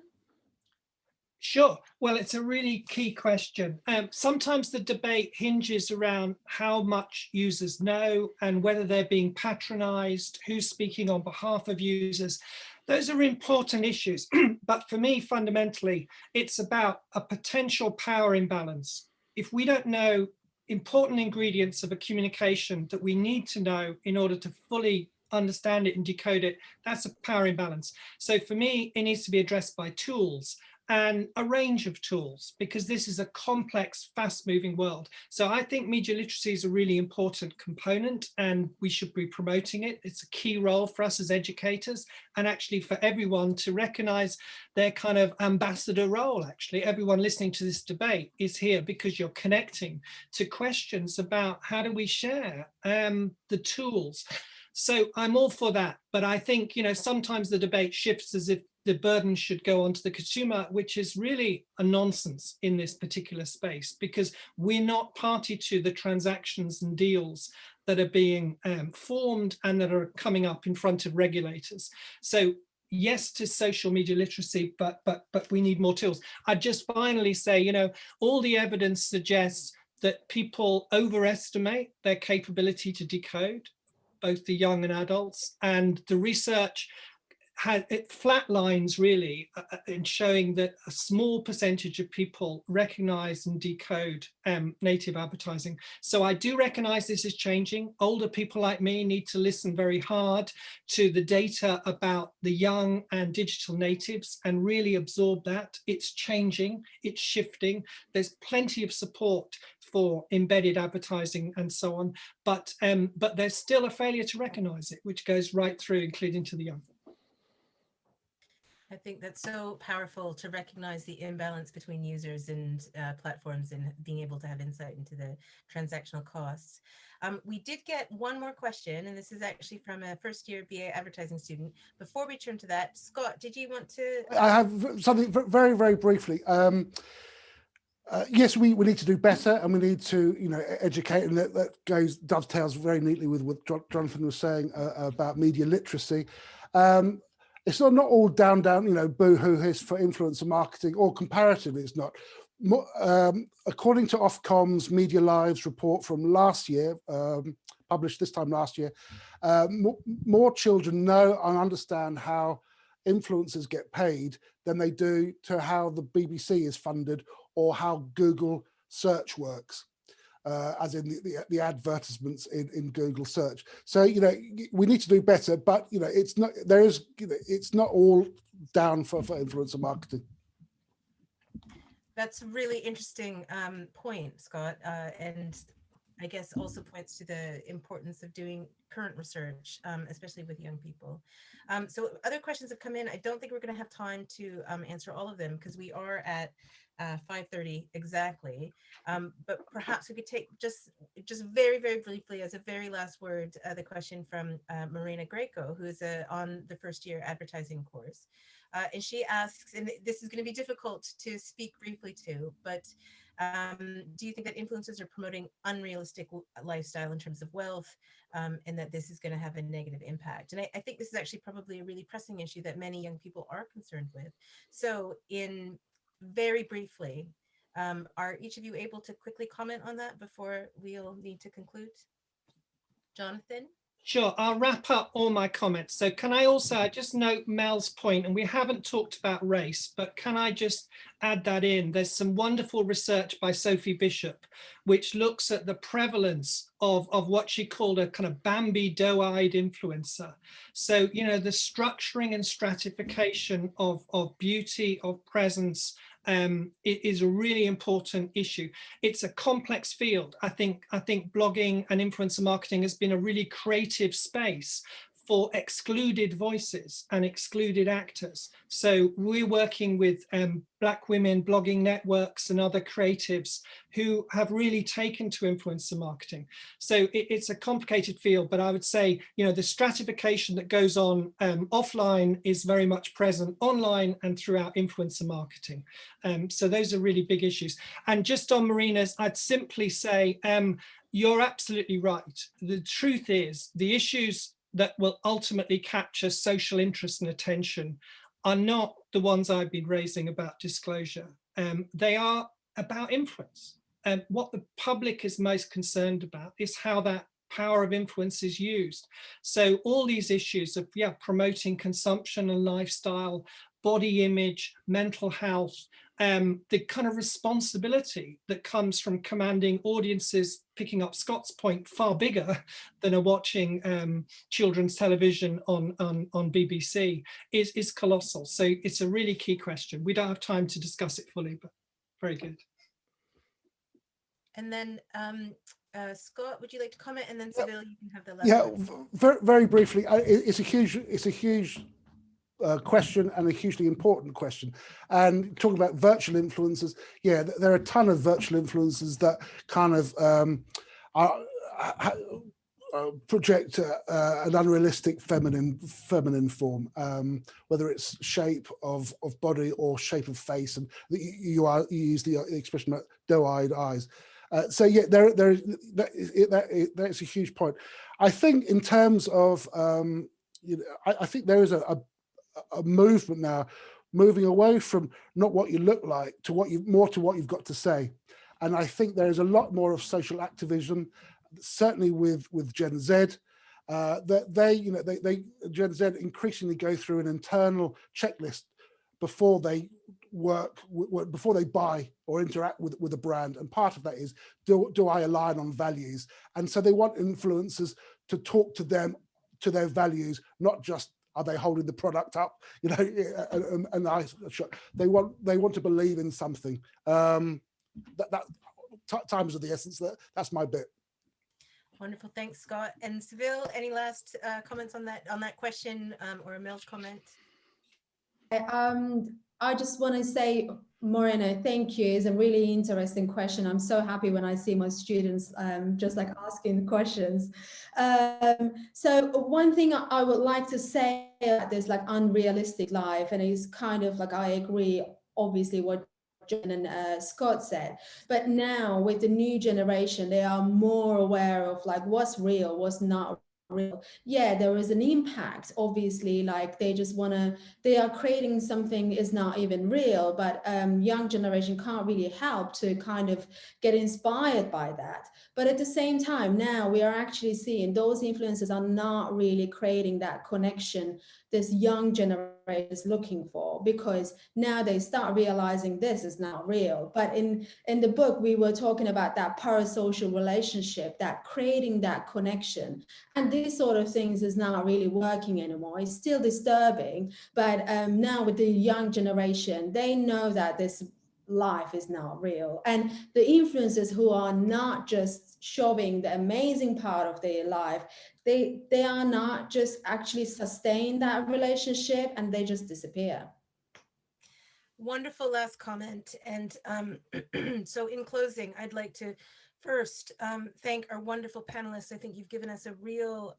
Sure. Well, it's a really key question. Sometimes the debate hinges around how much users know and whether they're being patronized, who's speaking on behalf of users. Those are important issues. But for me, fundamentally, it's about a potential power imbalance. If we don't know important ingredients of a communication that we need to know in order to fully understand it and decode it, that's a power imbalance. So for me, it needs to be addressed by tools. And a range of tools, because this is a complex, fast-moving world. So I think media literacy is a really important component and we should be promoting it. It's a key role for us as educators and actually for everyone to recognize their kind of ambassador role. Actually, everyone listening to this debate is here because you're connecting to questions about how do we share the tools. So I'm all for that. But I think, you know, sometimes the debate shifts as if the burden should go onto the consumer, which is really a nonsense in this particular space, because we're not party to the transactions and deals that are being formed and that are coming up in front of regulators. So yes to social media literacy, but we need more tools. I'd just finally say, you know, all the evidence suggests that people overestimate their capability to decode, both the young and adults, and the research it flatlines really in showing that a small percentage of people recognize and decode native advertising. So I do recognize this is changing. Older people like me need to listen very hard to the data about the young and digital natives and really absorb that. It's changing, it's shifting. There's plenty of support for embedded advertising and so on, but there's still a failure to recognize it, which goes right through, including to the young. I think that's so powerful to recognize the imbalance between users and platforms and being able to have insight into the transactional costs. We did get one more question, and this is actually from a first-year BA advertising student. Before we turn to that, Scott, did you want to? I have something very, very briefly. Yes, we need to do better, and we need to, you know, educate, and that dovetails very neatly with what Jonathon was saying about media literacy. It's not all down, you know, boo-hoo hiss for influencer marketing, or comparatively it's not. According to Ofcom's Media Lives report from last year, published this time last year, more children know and understand how influencers get paid than they do to how the BBC is funded or how Google search works. As in the advertisements in Google search. So, you know, we need to do better, but, you know, it's not, there is, you know, it's not all down for influencer marketing. That's a really interesting point, Scott, and I guess also points to the importance of doing current research, especially with young people. So other questions have come in. I don't think we're going to have time to answer all of them because we are at 5:30 exactly. But perhaps we could take just very, very briefly as a very last word, the question from Marina Greco, who is on the first year advertising course. And she asks, and this is going to be difficult to speak briefly to, but do you think that influencers are promoting unrealistic lifestyle in terms of wealth, and that this is going to have a negative impact? And I think this is actually probably a really pressing issue that many young people are concerned with. So in very briefly, are each of you able to quickly comment on that before we'll need to conclude? Jonathon? Sure, I'll wrap up all my comments. So can I also, I just note Mel's point, and we haven't talked about race, but can I just add that in? There's some wonderful research by Sophie Bishop, which looks at the prevalence of what she called a kind of Bambi doe-eyed influencer. So, you know, the structuring and stratification of beauty, of presence, it is a really important issue. It's a complex field. I think blogging and influencer marketing has been a really creative space for excluded voices and excluded actors. So we're working with Black women blogging networks and other creatives who have really taken to influencer marketing. So it's a complicated field, but I would say, you know, the stratification that goes on offline is very much present online and throughout influencer marketing. So those are really big issues. And just on Marina's, I'd simply say, you're absolutely right. The truth is the issues that will ultimately capture social interest and attention are not the ones I've been raising about disclosure. They are about influence. What the public is most concerned about is how that power of influence is used. So all these issues of promoting consumption and lifestyle, body image, mental health, the kind of responsibility that comes from commanding audiences, picking up Scott's point, far bigger than are watching children's television on BBC is colossal. So it's a really key question. We don't have time to discuss it fully, but very good. And then Scott, would you like to comment? And then Servil, you can have the last word. Very, very briefly, it's a huge question, and a hugely important question. And talking about virtual influencers, there are a ton of virtual influencers that kind of project an unrealistic feminine form, whether it's shape of body or shape of face, and you use the expression doe-eyed eyes. So that's a huge point. I think in terms of I think there is a movement now, moving away from not what you look like to what you've got to say. And I think there is a lot more of social activism, certainly with Gen Z, that Gen Z increasingly go through an internal checklist before they before they buy or interact with a brand. And part of that is, do I align on values? And so they want influencers to talk to them, to their values, not just are they holding the product up, and they want to believe in something. Time is of the essence. That's my bit. Wonderful, thanks, Scott. And Servil, any last comments on that question, or Mel's comment? I just want to say, Morena, thank you. It's a really interesting question. I'm so happy when I see my students just like asking questions. So one thing I would like to say about this like unrealistic life, and it's kind of like, I agree, obviously, what John and Scott said, but now with the new generation, they are more aware of like what's real, what's not real. Yeah, there is an impact, obviously, like they are creating something is not even real, but young generation can't really help to kind of get inspired by that. But at the same time, now we are actually seeing those influencers are not really creating that connection this young generation is looking for, because now they start realizing this is not real. But in the book, we were talking about that parasocial relationship, that creating that connection. And these sort of things is not really working anymore. It's still disturbing, but now with the young generation, they know that this life is not real. And the influencers who are not just showing the amazing part of their life, they are not just actually sustain that relationship, and they just disappear. Wonderful last comment. And so in closing, I'd like to first thank our wonderful panelists. I think you've given us a real,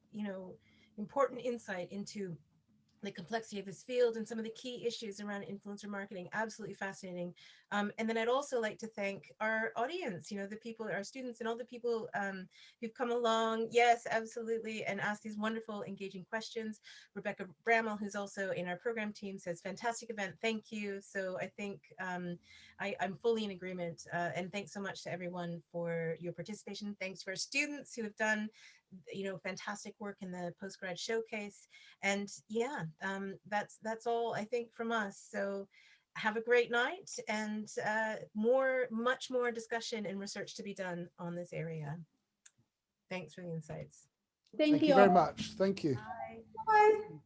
important insight into the complexity of this field and some of the key issues around influencer marketing. Absolutely fascinating. And then I'd also like to thank our audience, the people, our students, and all the people who've come along. Yes, absolutely. And asked these wonderful, engaging questions. Rebecca Bramall, who's also in our program team, says, fantastic event. Thank you. So I think I'm fully in agreement. And thanks so much to everyone for your participation. Thanks for our students who have done you know, fantastic work in the Postgrad Showcase. And yeah, that's all I think from us. So have a great night, and much more discussion and research to be done on this area. Thanks for the insights. Thank you you very all. much. Thank you. Bye. Bye.